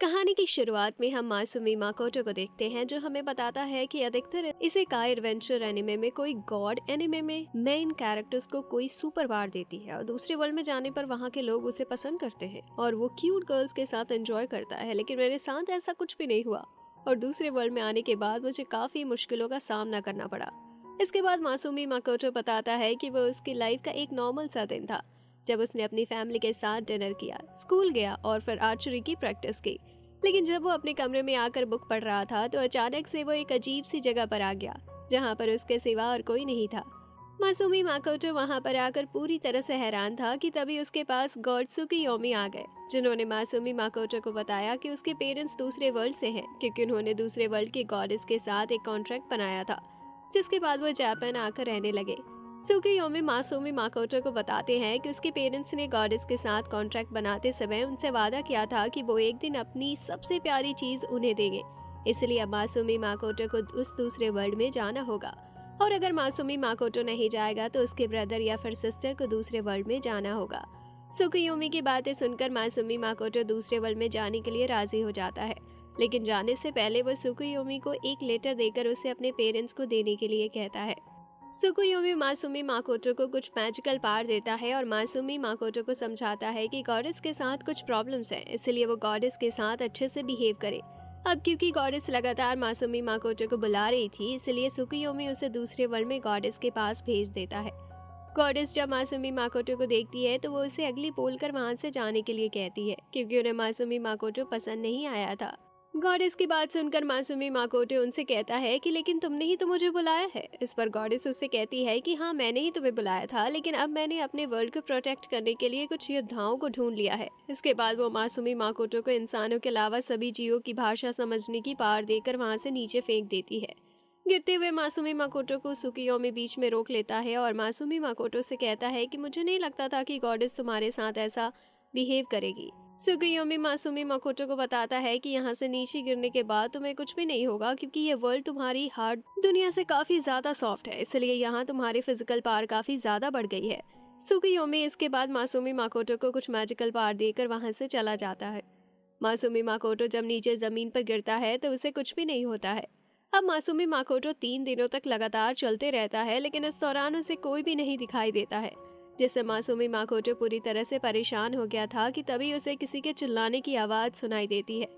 कहानी की शुरुआत में हम मासूमी माकोटो को देखते हैं, जो हमें बताता है कि अधिकतर इसेकाई एडवेंचर एनिमे में कोई गॉड एनिमे में मेन कैरेक्टर्स को कोई सुपर पावर देती है और दूसरे वर्ल्ड में जाने पर वहाँ के लोग उसे पसंद करते हैं और वो क्यूट गर्ल्स के साथ एंजॉय करता है। लेकिन मेरे साथ ऐसा कुछ भी नहीं हुआ और दूसरे वर्ल्ड में आने के बाद मुझे काफी मुश्किलों का सामना करना पड़ा। इसके बाद मासूमी माकोटो बताता है कि वो उसकी लाइफ का एक नॉर्मल सा दिन था, जब उसने अपनी फैमिली के साथ डिनर किया, स्कूल गया और फिर आर्चरी की प्रैक्टिस की। लेकिन जब वो अपने कमरे में आकर बुक पढ़ रहा था तो अचानक से वो एक अजीब सी जगह पर आ गया, जहाँ पर उसके सिवा और कोई नहीं था। मासूमी माकोटो वहाँ पर आकर पूरी तरह से हैरान था कि तभी उसके पास गॉड सुकियोमी आ गए, जिन्होंने मासूमी माकोटो को बताया कि उसके पेरेंट्स दूसरे वर्ल्ड से हैं, क्योंकि उन्होंने दूसरे वर्ल्ड के गॉडेस के साथ एक कॉन्ट्रैक्ट बनाया था, जिसके बाद वो जापान आकर रहने लगे। सुकियोमी मासूमी माकोटो को बताते हैं कि उसके पेरेंट्स ने गॉडेस के साथ कॉन्ट्रैक्ट बनाते समय उनसे वादा किया था कि वो एक दिन अपनी सबसे प्यारी चीज उन्हें देंगे। इसलिए अब मासूमी माकोटो को उस दूसरे वर्ल्ड में जाना होगा और अगर मासूमी माकोटो नहीं जाएगा तो उसके ब्रदर या फिर सिस्टर को दूसरे वर्ल्ड में जाना होगा। सुकियोमी की बातें सुनकर मासूमी माकोटो दूसरे वर्ल्ड में जाने के लिए राजी हो जाता है, लेकिन जाने से पहले वो सुकियोमी को एक लेटर देकर उसे अपने पेरेंट्स को देने के लिए कहता है। सुकुयोमी मासूमी माकोटो को कुछ मैजिकल पावर देता है और मासूमी माकोटो को समझाता है कि गॉडेस के साथ कुछ प्रॉब्लम्स हैं, इसलिए वो गॉडेस के साथ अच्छे से बिहेव करे। अब क्योंकि गॉडेस लगातार मासूमी माकोटो को बुला रही थी, इसलिए सुकुयोमी उसे दूसरे वर्ल्ड में गॉडेस के पास भेज देता है। गॉडेस जब मासूमी माकोटो को देखती है तो वो उसे अगली बोलकर वहां से जाने के लिए कहती है, क्योंकि उन्हें मासूमी माकोटो पसंद नहीं आया था। गॉडेस की बात सुनकर मासूमी माकोटो उनसे कहता है कि लेकिन तुमने ही तो मुझे बुलाया है। इस पर गॉडेस उससे कहती है कि हाँ, मैंने ही तुम्हें बुलाया था, लेकिन अब मैंने अपने वर्ल्ड को प्रोटेक्ट करने के लिए कुछ योद्धाओं को ढूंढ लिया है। इसके बाद वो मासूमी माकोटो को इंसानों के अलावा सभी जीवों की भाषा समझने की पावर देकर वहां से नीचे फेंक देती है। गिरते हुए मासूमी माकोटो को सुकियोमी बीच में रोक लेता है और मासूमी माकोटो से कहता है कि मुझे नहीं लगता था कि गॉडेस तुम्हारे साथ ऐसा बिहेव करेगी। सुकियोमी मासूमी माकोटो को बताता है कि यहाँ से नीचे गिरने के बाद तुम्हें कुछ भी नहीं होगा, क्योंकि ये वर्ल्ड तुम्हारी हार्ड दुनिया से काफी ज्यादा सॉफ्ट है, इसलिए यहाँ तुम्हारी फिजिकल पावर काफी ज्यादा बढ़ गई है। सुकियोमी इसके बाद मासूमी माकोटो को कुछ मैजिकल पावर देकर वहां से चला जाता है। मासूमी माकोटो जब नीचे जमीन पर गिरता है तो उसे कुछ भी नहीं होता है। अब मासूमी माकोटो 3 दिनों तक लगातार चलते रहता है, लेकिन इस दौरान उसे कोई भी नहीं दिखाई देता है, जिससे मासूमी माकोटो पूरी तरह से परेशान हो गया था कि तभी उसे किसी के चिल्लाने की आवाज सुनाई देती है।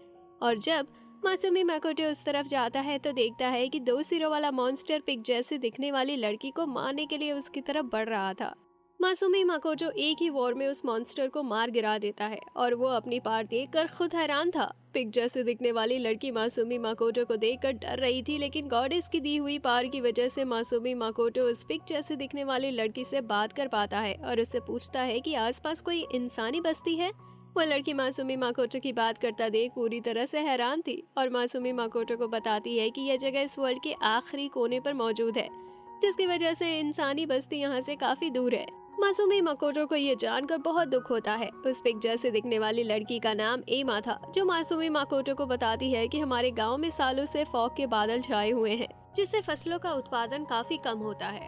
और जब मासूमी माकोटो उस तरफ जाता है तो देखता है कि 2 सिरों वाला मॉन्स्टर पिग जैसे दिखने वाली लड़की को मारने के लिए उसकी तरफ बढ़ रहा था। मासूमी माकोटो एक ही वॉर में उस मॉन्स्टर को मार गिरा देता है और वो अपनी पार देखकर खुद हैरान था। पिग जैसे दिखने वाली लड़की मासूमी माकोटो को देखकर डर रही थी, लेकिन गॉडेस की दी हुई पार की वजह से मासूमी माकोटो उस पिग जैसे दिखने वाली लड़की से बात कर पाता है और उससे पूछता है कि आसपास कोई इंसानी बस्ती है। वो लड़की मासूमी माकोटो की बात करता देख पूरी तरह से हैरान थी और मासूमी माकोटो को बताती है कि यह जगह इस वर्ल्ड के आखिरी कोने पर मौजूद है, जिसकी वजह से इंसानी बस्ती यहाँ से काफी दूर है। मासूमी माकोटो को ये जानकर बहुत दुख होता है। उस पिग जैसे दिखने वाली लड़की का नाम एमा था, जो मासूमी माकोटो को बताती है कि हमारे गांव में सालों से फॉग के बादल छाए हुए हैं, जिससे फसलों का उत्पादन काफी कम होता है।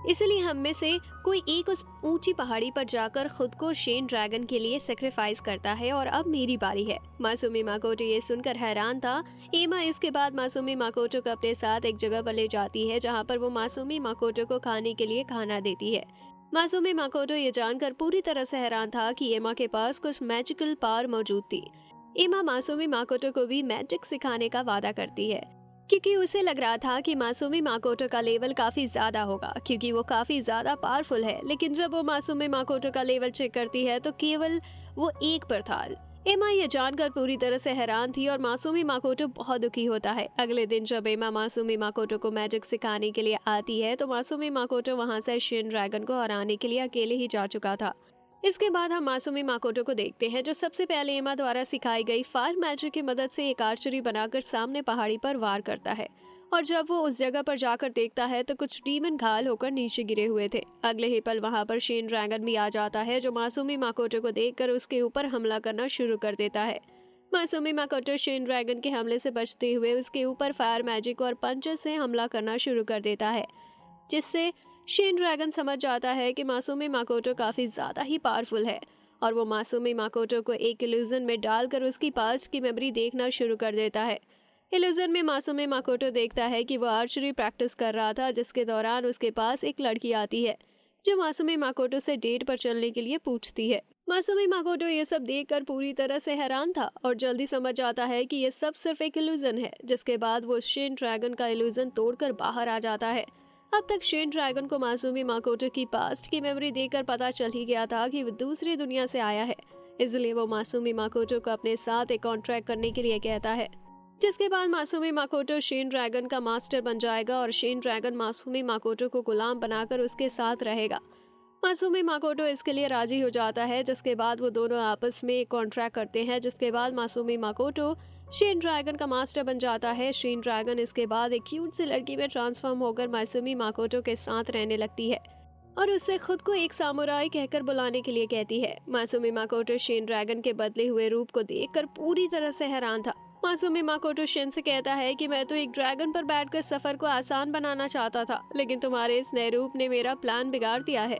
इसलिए हम में से कोई एक उस ऊंची पहाड़ी पर जाकर खुद को शेन ड्रैगन के लिए सेक्रीफाइस करता है और अब मेरी बारी है। मासूमी माकोटो ये सुनकर हैरान था। एमा इसके बाद मासूमी माकोटो को अपने साथ एक जगह पर ले जाती है, जहाँ पर वो मासूमी माकोटो को खाने के लिए खाना देती है। मासूमी माकोटो ये जानकर पूरी तरह से हैरान था कि एमा के पास कुछ मैजिकल पावर मौजूद थी। एमा मासूमी माकोटो को भी मैजिक सिखाने का वादा करती है, क्योंकि उसे लग रहा था कि मासूमी माकोटो का लेवल काफी ज्यादा होगा, क्योंकि वो काफी ज्यादा पावरफुल है। लेकिन जब वो मासूमी माकोटो का लेवल चेक करती है तो केवल वो 1 पर था। एमा ये जानकर पूरी तरह से हैरान थी और मासूमी माकोटो बहुत दुखी होता है। अगले दिन जब एमा मासूमी माकोटो को मैजिक सिखाने के लिए आती है तो मासूमी माकोटो वहां से शेन ड्रैगन को हराने के लिए अकेले ही जा चुका था। इसके बाद हम मासूमी माकोटो को देखते हैं, जो सबसे पहले एमा द्वारा सिखाई गई फायर मैजिक की मदद से एक आर्चरी बनाकर सामने पहाड़ी पर वार करता है। और जब वो उस जगह पर जाकर देखता है तो कुछ डीमन घायल होकर नीचे गिरे हुए थे। अगले ही पल वहां पर शेन ड्रैगन भी आ जाता है, जो मासूमी माकोटो को देखकर उसके ऊपर हमला करना शुरू कर देता है। मासूमी माकोटो शेन ड्रैगन के हमले से बचते हुए उसके ऊपर फायर मैजिक और पंचेस से हमला करना शुरू कर देता है, जिससे शेन ड्रैगन समझ जाता है कि मासूमी माकोटो काफी ज्यादा ही पावरफुल है और वो मासूमी माकोटो को एक इल्यूजन में डालकर उसकी पास्ट की मेमोरी देखना शुरू कर देता है। इल्यूजन में मासूमी माकोटो देखता है कि वो आर्चरी प्रैक्टिस कर रहा था, जिसके दौरान उसके पास एक लड़की आती है जो मासूमी माकोटो से डेट पर चलने के लिए पूछती है। मासूमी माकोटो ये सब देखकर पूरी तरह से हैरान था और जल्दी समझ आता है कि ये सब सिर्फ एक इल्यूजन है, जिसके बाद वो शेन ड्रैगन का इल्यूजन तोड़कर बाहर आ जाता है। अब तक शेन ड्रैगन को मासूमी माकोटो की पास्ट की मेमोरी देखकर पता चल ही गया था कि वो दूसरी दुनिया से आया है, इसलिए वो मासूमी माकोटो को अपने साथ एक कॉन्ट्रैक्ट करने के लिए कहता है, जिसके बाद मासूमी माकोटो शेन ड्रैगन का मास्टर बन जाएगा और शेन ड्रैगन मासूमी माकोटो को गुलाम बनाकर उसके साथ रहेगा। मासूमी माकोटो इसके लिए राजी हो जाता है, जिसके बाद वो दोनों आपस में एक कॉन्ट्रैक्ट करते हैं, जिसके बाद मासूमी माकोटो शेन ड्रैगन का मास्टर बन जाता है। शेन ड्रैगन इसके बाद एक क्यूट सी लड़की में ट्रांसफॉर्म होकर मासूमी माकोटो के साथ रहने लगती है और उससे खुद को एक सामुराई कहकर बुलाने के लिए कहती है। मासूमी माकोटो शेन ड्रैगन के बदले हुए रूप को देखकर पूरी तरह से हैरान था। मासूमी माकोटो शेन से कहता है कि मैं तो एक ड्रैगन पर बैठकर सफर को आसान बनाना चाहता था, लेकिन तुम्हारे इस नए रूप ने मेरा प्लान बिगाड़ दिया है।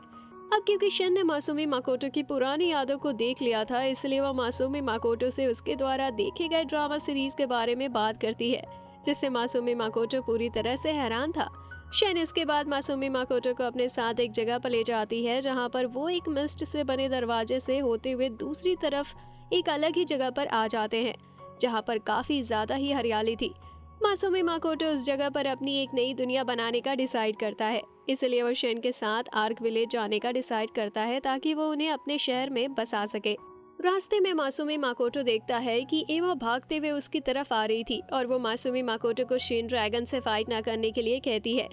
अब क्योंकि शेन ने मासूमी माकोटो की पुरानी यादों को देख लिया था, इसलिए वह मासूमी माकोटो से उसके द्वारा देखे गए ड्रामा सीरीज के बारे में बात करती है, जिससे मासूमी माकोटो पूरी तरह से हैरान था। शेन इसके बाद मासूमी माकोटो को अपने साथ एक जगह पर ले जाती है, जहां पर वो एक मिस्ट से बने दरवाजे से होते हुए दूसरी तरफ एक अलग ही जगह पर आ जाते हैं, जहां पर काफी ज्यादा ही हरियाली थी। मासूमी माकोटो उस जगह पर अपनी एक नई दुनिया बनाने का डिसाइड करता है, इसलिए वो शेन के साथ आर्क विलेज जाने का डिसाइड करता है ताकि वो उन्हें अपने शहर में बसा सके। रास्ते में मासूमी माकोटो देखता है कि एमा भागते हुए उसकी तरफ आ रही थी और वो मासूमी माकोटो को शेन ड्रैगन से फाइट ना करने के लिए कहती है।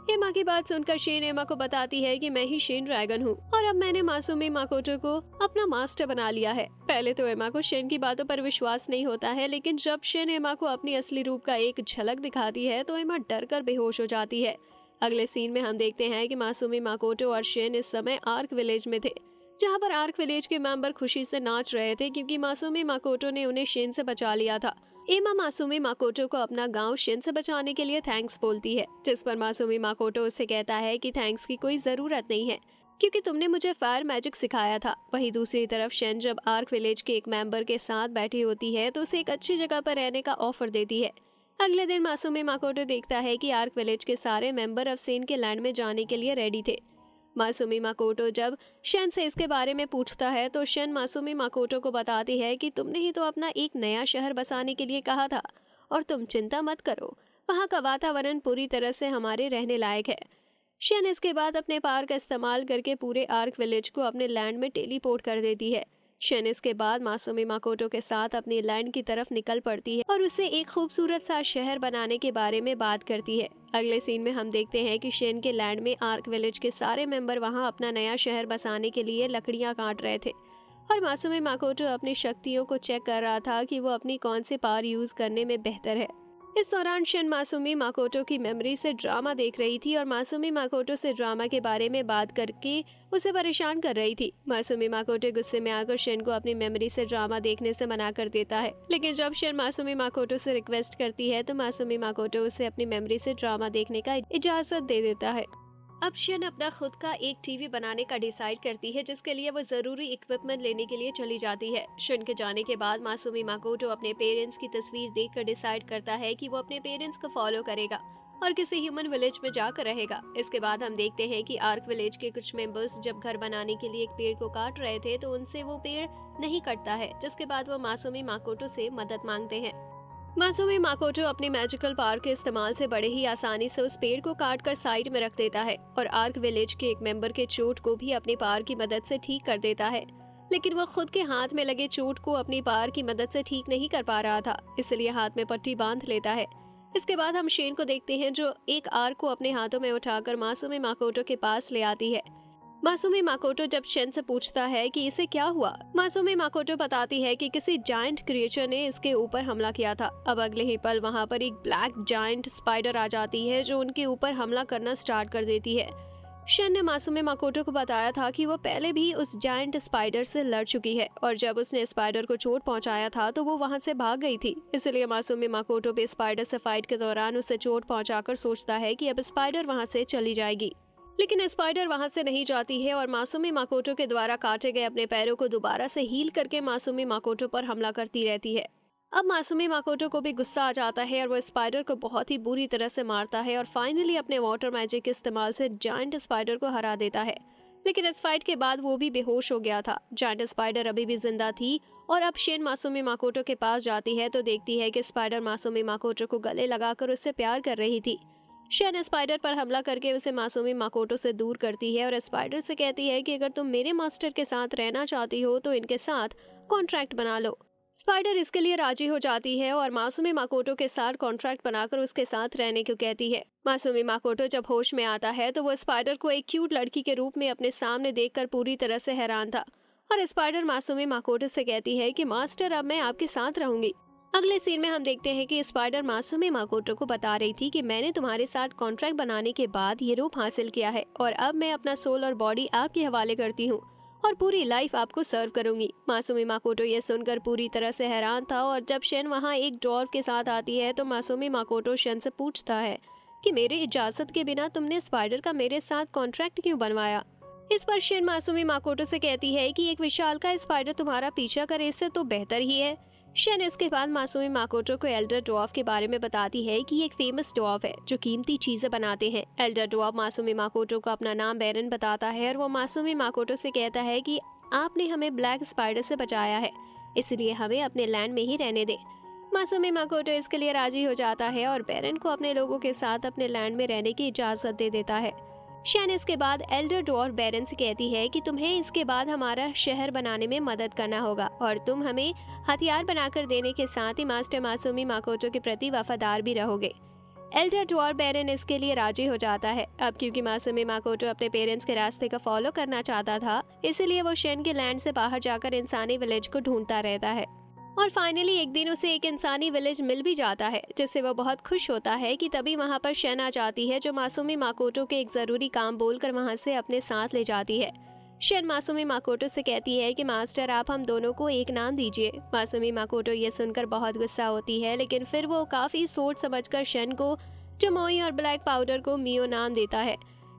एमा की बात सुनकर शेन एमा को बताती है कि मैं ही शेन ड्रैगन हूँ और अब मैंने मासूमी माकोटो को अपना मास्टर बना लिया है। पहले तो एमा को शेन की बातों पर विश्वास नहीं होता है, लेकिन जब शेन एमा को अपनी असली रूप का एक झलक दिखाती है तो एमा डर कर बेहोश हो जाती है। अगले सीन में हम देखते हैं कि मासूमी माकोटो और शेन इस समय आर्क विलेज में थे, जहां पर आर्क विलेज के मेंबर खुशी से नाच रहे थे क्योंकि मासूमी माकोटो ने उन्हें शेन से बचा लिया था। एमा मासूमी माकोटो को अपना गांव शेन से बचाने के लिए थैंक्स बोलती है, जिस पर मासूमी माकोटो उससे कहता है कि थैंक्स की कोई जरूरत नहीं है क्योंकि तुमने मुझे फायर मैजिक सिखाया था। वहीं दूसरी तरफ शेन जब आर्क विलेज के एक मेंबर के साथ बैठी होती है तो उसे एक अच्छी जगह पर रहने का ऑफर देती है। अगले दिन मासूमी माकोटो देखता है कि आर्क विलेज के सारे मेंबर अब सेन के लैंड में जाने के लिए रेडी थे। मासूमी माकोटो जब शेन से इसके बारे में पूछता है तो शेन मासूमी माकोटो को बताती है कि तुमने ही तो अपना एक नया शहर बसाने के लिए कहा था और तुम चिंता मत करो, वहाँ का वातावरण पूरी तरह से हमारे रहने लायक है। शेन इसके बाद अपने पावर का इस्तेमाल करके पूरे आर्क विलेज को अपने लैंड में टेलीपोर्ट कर देती है। शेन इसके बाद मासूमी माकोटो के साथ अपनी लैंड की तरफ निकल पड़ती है और उसे एक खूबसूरत सा शहर बनाने के बारे में बात करती है। अगले सीन में हम देखते हैं कि शेन के लैंड में आर्क विलेज के सारे मेंबर वहां अपना नया शहर बसाने के लिए लकड़ियां काट रहे थे और मासूमी माकोटो अपनी शक्तियों को चेक कर रहा था कि वो अपनी कौन से पावर यूज करने में बेहतर है। इस दौरान शेन मासूमी माकोटो की मेमोरी से ड्रामा देख रही थी और मासूमी माकोटो से ड्रामा के बारे में बात करके उसे परेशान कर रही थी। मासूमी माकोटो गुस्से में आकर शेन को अपनी मेमोरी से ड्रामा देखने से मना कर देता है, लेकिन जब शेन मासूमी माकोटो से रिक्वेस्ट करती है तो मासूमी माकोटो उसे अपनी मेमोरी से ड्रामा देखने का इजाजत दे देता है। अब शेन अपना खुद का एक टीवी बनाने का डिसाइड करती है, जिसके लिए वो जरूरी इक्विपमेंट लेने के लिए चली जाती है। शेन के जाने के बाद मासूमी माकोटो अपने पेरेंट्स की तस्वीर देखकर डिसाइड करता है कि वो अपने पेरेंट्स को फॉलो करेगा और किसी ह्यूमन विलेज में जाकर रहेगा। इसके बाद हम देखते हैं कि आर्क विलेज के कुछ मेंबर्स जब घर बनाने के लिए एक पेड़ को काट रहे थे तो उनसे वो पेड़ नहीं कटता है, जिसके बाद वो मासूमी माकोटो से मदद मांगते हैं। मासूमी माकोटो अपनी मैजिकल पावर के इस्तेमाल से बड़े ही आसानी से उस पेड़ को काट कर साइड में रख देता है और आर्क विलेज के एक मेंबर के चोट को भी अपनी पावर की मदद से ठीक कर देता है, लेकिन वो खुद के हाथ में लगे चोट को अपनी पावर की मदद से ठीक नहीं कर पा रहा था, इसलिए हाथ में पट्टी बांध लेता है। इसके बाद हम शेन को देखते हैं जो एक आर्क को अपने हाथों में उठाकर मासूमी माकोटो के पास ले आती है। मासूमी माकोटो जब शेन से पूछता है कि इसे क्या हुआ, मासूमी माकोटो बताती है कि किसी जायंट क्रिएचर ने इसके ऊपर हमला किया था। अब अगले ही पल वहां पर एक ब्लैक जायंट स्पाइडर आ जाती है जो उनके ऊपर हमला करना स्टार्ट कर देती है। शेन ने मासूमी माकोटो को बताया था कि वो पहले भी उस जायंट स्पाइडर से लड़ चुकी है और जब उसने स्पाइडर को चोट पहुंचाया था तो वो वहां से भाग गई थी, इसलिए मासूमी माकोटो भी स्पाइडर से फाइट के दौरान उसे चोट पहुंचाकर सोचता है कि अब स्पाइडर वहां से चली जाएगी। लेकिन स्पाइडर वहां से नहीं जाती है और मासूमी माकोटो के द्वारा काटे गए अपने पैरों को दोबारा से हील करके मासूमी माकोटो पर हमला करती रहती है। अब मासूमी माकोटो को भी गुस्सा आ जाता है और वो स्पाइडर को बहुत ही बुरी तरह से मारता है और फाइनली अपने वाटर मैजिक के इस्तेमाल से जायंट स्पाइडर को हरा देता है। लेकिन इस फाइट के बाद वो भी बेहोश हो गया था। जायंट स्पाइडर अभी भी जिंदा थी और अब शेन मासूमी माकोटो के पास जाती है तो देखती है कि स्पाइडर मासूमी माकोटो को गले लगाकर उससे प्यार कर रही थी। शेन स्पाइडर पर हमला करके उसे मासूमी माकोटो से दूर करती है और स्पाइडर से कहती है कि अगर तुम मेरे मास्टर के साथ रहना चाहती हो तो इनके साथ कॉन्ट्रैक्ट बना लो। स्पाइडर इसके लिए राजी हो जाती है और मासूमी माकोटो के साथ कॉन्ट्रैक्ट बनाकर उसके साथ रहने को कहती है। मासूमी माकोटो जब होश में आता है तो वो स्पाइडर को एक क्यूट लड़की के रूप में अपने सामने देखकर पूरी तरह से हैरान था और स्पाइडर मासूमी माकोटो से कहती है कि मास्टर अब मैं आपके साथ रहूंगी। अगले सीन में हम देखते हैं कि स्पाइडर मासूमी माकोटो को बता रही थी कि मैंने तुम्हारे साथ कॉन्ट्रैक्ट बनाने के बाद ये रूप हासिल किया है और अब मैं अपना सोल और बॉडी आपके हवाले करती हूँ और पूरी लाइफ आपको सर्व करूंगी। मासूमी माकोटो ये सुनकर पूरी तरह से हैरान था और जब शेन वहाँ एक डॉर्फ के साथ आती है तो मासूमी माकोटो शेन से पूछता है कि मेरे इजाजत के बिना तुमने स्पाइडर का मेरे साथ कॉन्ट्रैक्ट क्यों बनवाया। इस पर शेन मासूमी माकोटो से कहती है कि एक विशालकाय स्पाइडर तुम्हारा पीछा करे इससे तो बेहतर ही है। शेन इसके बाद मासूमी माकोटो को एल्डर ड्वार्फ के बारे में बताती है कि एक फेमस ड्वार्फ है जो कीमती चीजें बनाते हैं। एल्डर ड्वार्फ मासूमी माकोटो को अपना नाम बैरन बताता है और वो मासूमी माकोटो से कहता है कि आपने हमें ब्लैक स्पाइडर से बचाया है, इसलिए हमें अपने लैंड में ही रहने दें। मासूमी माकोटो इसके लिए राजी हो जाता है और बैरन को अपने लोगों के साथ अपने लैंड में रहने की इजाजत दे देता है। शेन इसके बाद एल्डर ड्वार्फ बैरन से कहती है कि तुम्हें इसके बाद हमारा शहर बनाने में मदद करना होगा और तुम हमें हथियार बनाकर देने के साथ ही मास्टर मासूमी माकोटो के प्रति वफादार भी रहोगे। एल्डर ड्वार्फ बैरन इसके लिए राजी हो जाता है। अब क्योंकि मासूमी माकोटो अपने पेरेंट्स के रास्ते का फॉलो करना चाहता था, इसलिए वो शेन के लैंड से बाहर जाकर इंसानी विलेज को ढूंढता रहता है और फाइनली एक दिन उसे एक इंसानी विलेज मिल भी जाता है जिससे वो बहुत खुश होता है कि तभी वहाँ पर शेन आ जाती है जो मासूमी माकोटो के एक जरूरी काम बोलकर वहाँ से अपने साथ ले जाती है। शेन मासूमी माकोटो से कहती है कि मास्टर आप हम दोनों को एक नाम दीजिए। मासूमी माकोटो ये सुनकर बहुत गुस्सा होती है लेकिन फिर वो काफी सोच समझकर शेन को टोमोई और ब्लैक पाउडर को मियो नाम देता है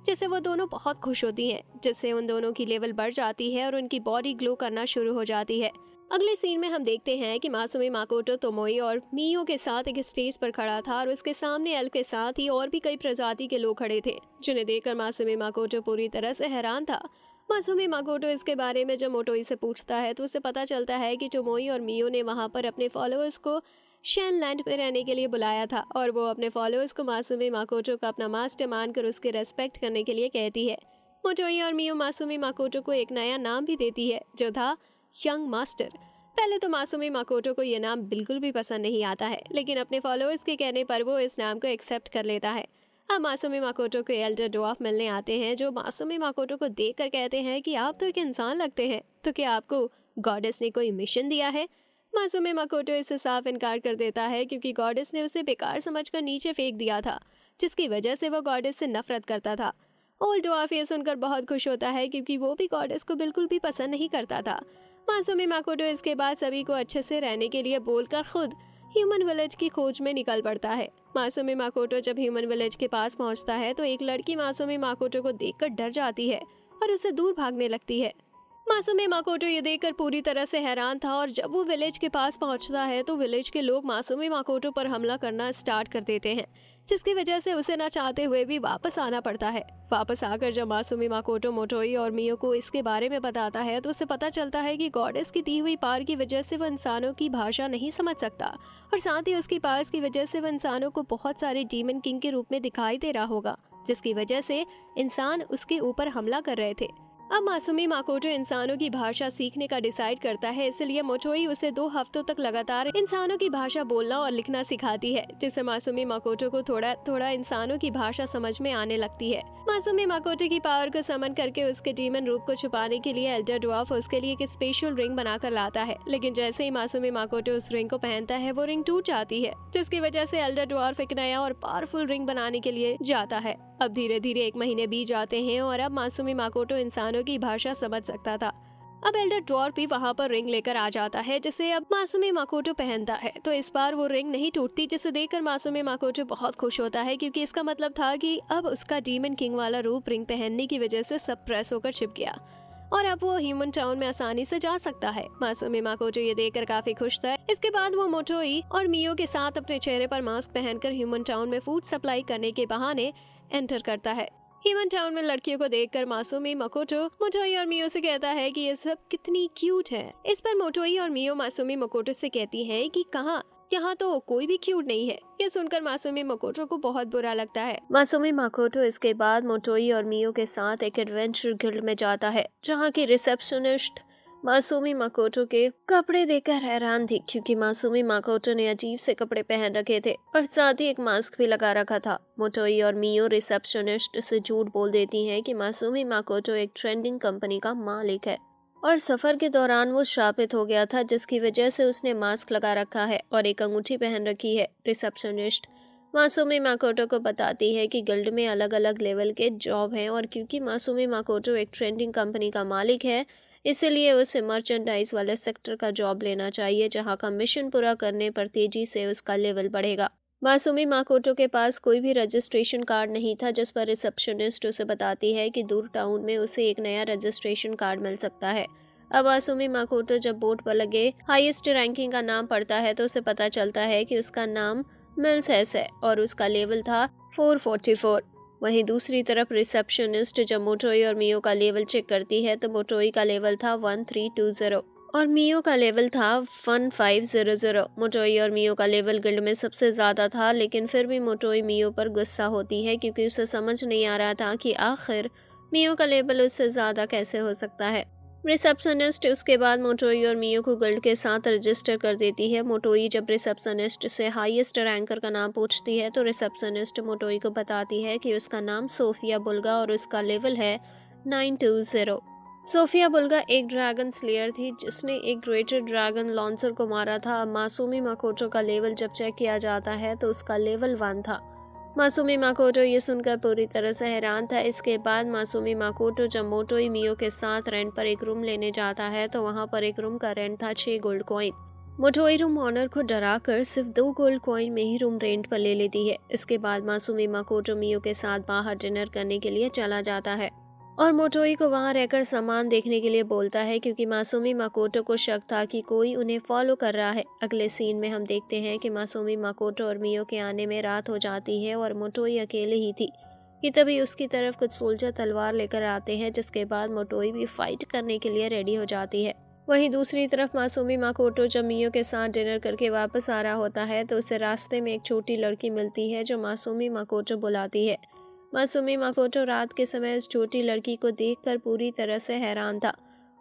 जिससे वो दोनों बहुत खुश होती हैं, जिससे उन दोनों की लेवल बढ़ जाती है और उनकी बॉडी ग्लो करना शुरू हो जाती है। अगले सीन में हम देखते हैं कि मासूमी माकोटो टोमोई और मियो के साथ एक स्टेज पर खड़ा था और उसके सामने एल्फ के साथ ही और भी कई प्रजाति के लोग खड़े थे जिन्हें देखकर मासूमी माकोटो पूरी तरह से हैरान था। मासूमी माकोटो इसके बारे में जब मोटोई से पूछता है तो उसे पता चलता है कि टोमोई और मियो ने वहां पर अपने फॉलोअर्स को शेन लैंड में रहने के लिए बुलाया था और वो अपने फॉलोअर्स को मासूमी माकोटो का अपना मास्टर मानकर उसके रेस्पेक्ट करने के लिए कहती है। मोटोई और मियो मासूमी माकोटो को एक नया नाम भी देती है जो था यंग मास्टर। पहले तो मासूमी माकोटो को यह नाम बिल्कुल भी पसंद नहीं आता है लेकिन अपने फॉलोअर्स के कहने पर वो इस नाम को एक्सेप्ट कर लेता है। अब मासूमी माकोटो को एल्डर ड्वार्फ मिलने आते हैं जो मासूमी माकोटो को देखकर कहते हैं कि आप तो एक इंसान लगते हैं, तो क्या आपको गॉडेस ने कोई मिशन दिया है। मासूमी माकोटो इससे साफ इनकार कर देता है क्योंकि गॉडेस ने उसे बेकार समझकर नीचे फेंक दिया था जिसकी वजह से वो गॉडेस से नफरत करता था। ओल्ड ड्वार्फ ये सुनकर बहुत खुश होता है क्योंकि वो भी गॉडेस को बिल्कुल भी पसंद नहीं करता था। मासूमी माकोटो इसके बाद सभी को अच्छे से रहने के लिए बोलकर खुद ह्यूमन विलेज की खोज में निकल पड़ता है। मासूमी माकोटो जब ह्यूमन विलेज के पास पहुंचता है तो एक लड़की मासूमी माकोटो को देखकर डर जाती है और उसे दूर भागने लगती है। मासूमी माकोटो ये देखकर पूरी तरह से हैरान था और जब वो विलेज के पास पहुंचता है तो विलेज के लोग मासूमी माकोटो पर हमला करना स्टार्ट कर देते हैं जिसकी वजह से उसे ना चाहते हुए भी वापस आना पड़ता है। वापस आकर जब मासूमी माकोटो मोटोई और मियो को इसके बारे में बताता है तो उसे पता चलता है कि गॉडेस की दी हुई पावर की वजह से वो इंसानों की भाषा नहीं समझ सकता और साथ ही उसकी पावर्स की वजह से वो इंसानों को बहुत सारे डीमन किंग के रूप में दिखाई दे रहा होगा जिसकी वजह से इंसान उसके ऊपर हमला कर रहे थे। अब मासूमी माकोटो इंसानों की भाषा सीखने का डिसाइड करता है, इसलिए मोटोई उसे 2 हफ्तों तक लगातार इंसानों की भाषा बोलना और लिखना सिखाती है जिससे मासूमी माकोटो को थोड़ा थोड़ा इंसानों की भाषा समझ में आने लगती है। मासूमी माकोटो की पावर को समन करके उसके डीमन रूप को छुपाने के लिए एल्डर ड्वार्फ उसके लिए एक स्पेशल रिंग बनाकर लाता है, लेकिन जैसे ही मासूमी माकोटो उस रिंग को पहनता है वो रिंग टूट जाती है जिसकी वजह से एल्डर ड्वार्फ एक नया और पावरफुल रिंग बनाने के लिए जाता है। अब धीरे धीरे 1 महीने बीत जाते हैं और अब मासूमी माकोटो इंसानों की भाषा समझ सकता था। अब एल्डर ड्रॉर भी वहाँ पर रिंग लेकर आ जाता है जिसे अब मासूमी माकोटो पहनता है। तो इस बार वो रिंग नहीं टूटती, जिसे देखकर मासूमी माकोटो बहुत खुश होता है क्योंकि इसका मतलब था कि अब उसका डीमन किंग वाला रूप रिंग पहनने की वजह से सप्रेस होकर छिप गया और अब वो ह्यूमन टाउन में आसानी से जा सकता है। मासूमी माकोटो ये देखकर काफी खुश था। इसके बाद वो मोटोई और मियो के साथ अपने चेहरे पर मास्क पहनकर ह्यूमन टाउन में फूड सप्लाई करने के बहाने एंटर करता है। ह्यूमन टाउन में लड़कियों को देखकर मासूमी माकोटो मोटोई और मियो से कहता है कि ये सब कितनी क्यूट है। इस पर मोटोई और मियो मासूमी माकोटो से कहती है कि कहाँ, यहाँ तो कोई भी क्यूट नहीं है। ये सुनकर मासूमी माकोटो को बहुत बुरा लगता है। मासूमी माकोटो इसके बाद मोटोई और मियो के साथ एक एडवेंचर गिल्ड में जाता है, जहाँ की रिसेप्शनिस्ट मासूमी माकोटो के कपड़े देखकर हैरान थी क्योंकि मासूमी माकोटो ने अजीब से कपड़े पहन रखे थे और साथ ही एक मास्क भी लगा रखा था। मोटोई और मियो रिसेप्शनिस्ट से झूठ बोल देती हैं कि मासूमी माकोटो एक ट्रेंडिंग कंपनी का मालिक है और सफर के दौरान वो श्रापित हो गया था, जिसकी वजह से उसने मास्क लगा रखा है और एक अंगूठी पहन रखी है। रिसेप्शनिस्ट मासूमी माकोटो को बताती है कि गिल्ड में अलग अलग लेवल के जॉब हैं और क्योंकि मासूमी माकोटो एक ट्रेंडिंग कंपनी का मालिक है, इसीलिए उसे मर्चेंडाइज वाले सेक्टर का जॉब लेना चाहिए, जहां का मिशन पूरा करने पर तेजी से उसका लेवल बढ़ेगा। मासूमी माकोटो के पास कोई भी रजिस्ट्रेशन कार्ड नहीं था, जिस पर रिसेप्शनिस्ट उसे बताती है कि दूर टाउन में उसे एक नया रजिस्ट्रेशन कार्ड मिल सकता है। अब मासूमी माकोटो जब बोर्ड पर लगे हाईएस्ट रैंकिंग का नाम पढ़ता है तो उसे पता चलता है कि उसका नाम मिल्सेस है और उसका लेवल था 444। वहीं दूसरी तरफ रिसेप्शनिस्ट जब मोटोई और मियो का लेवल चेक करती है तो मोटोई का लेवल था 1320 और मियो का लेवल था 1500। मोटोई और मियो का लेवल गिल्ड में सबसे ज्यादा था, लेकिन फिर भी मोटोई मियो पर गुस्सा होती है क्योंकि उसे समझ नहीं आ रहा था कि आखिर मियो का लेवल उससे ज्यादा कैसे हो सकता है। रिसेप्शनिस्ट उसके बाद मोटोई और मियो को गिल्ड के साथ रजिस्टर कर देती है। मोटोई जब रिसेप्शनिस्ट से हाईएस्ट रैंकर का नाम पूछती है तो रिसेप्शनिस्ट मोटोई को बताती है कि उसका नाम सोफिया बुल्गा और उसका लेवल है 920। सोफिया बुल्गा एक ड्रैगन स्लेयर थी जिसने एक ग्रेटर ड्रैगन लॉन्चर को मारा था। मासूमी माकोटो का लेवल जब चेक किया जाता है तो उसका लेवल 1 था। मासूमी माकोटो ये सुनकर पूरी तरह से हैरान था। इसके बाद मासूमी माकोटो जब मोटोई मियो के साथ रेंट पर एक रूम लेने जाता है तो वहाँ पर एक रूम का रेंट था 6 गोल्ड कॉइन। मोटोई रूम ऑनर को डराकर सिर्फ 2 गोल्ड कॉइन में ही रूम रेंट पर ले लेती है। इसके बाद मासूमी माकोटो मियो के साथ बाहर डिनर करने के लिए चला जाता है और मोटोई को वहां रहकर सामान देखने के लिए बोलता है क्योंकि मासूमी माकोटो को शक था कि कोई उन्हें फॉलो कर रहा है। अगले सीन में हम देखते हैं कि मासूमी माकोटो और मियो के आने में रात हो जाती है और मोटोई अकेले ही थी कि तभी उसकी तरफ कुछ सोल्जर तलवार लेकर आते हैं, जिसके बाद मोटोई भी फाइट करने के लिए रेडी हो जाती है। वहीं दूसरी तरफ मासूमी माकोटो जब मियो के साथ डिनर करके वापस आ रहा होता है तो उसे रास्ते में एक छोटी लड़की मिलती है जो मासूमी माकोटो बुलाती है। मासूमी माकोटो रात के समय उस छोटी लड़की को देखकर पूरी तरह से हैरान था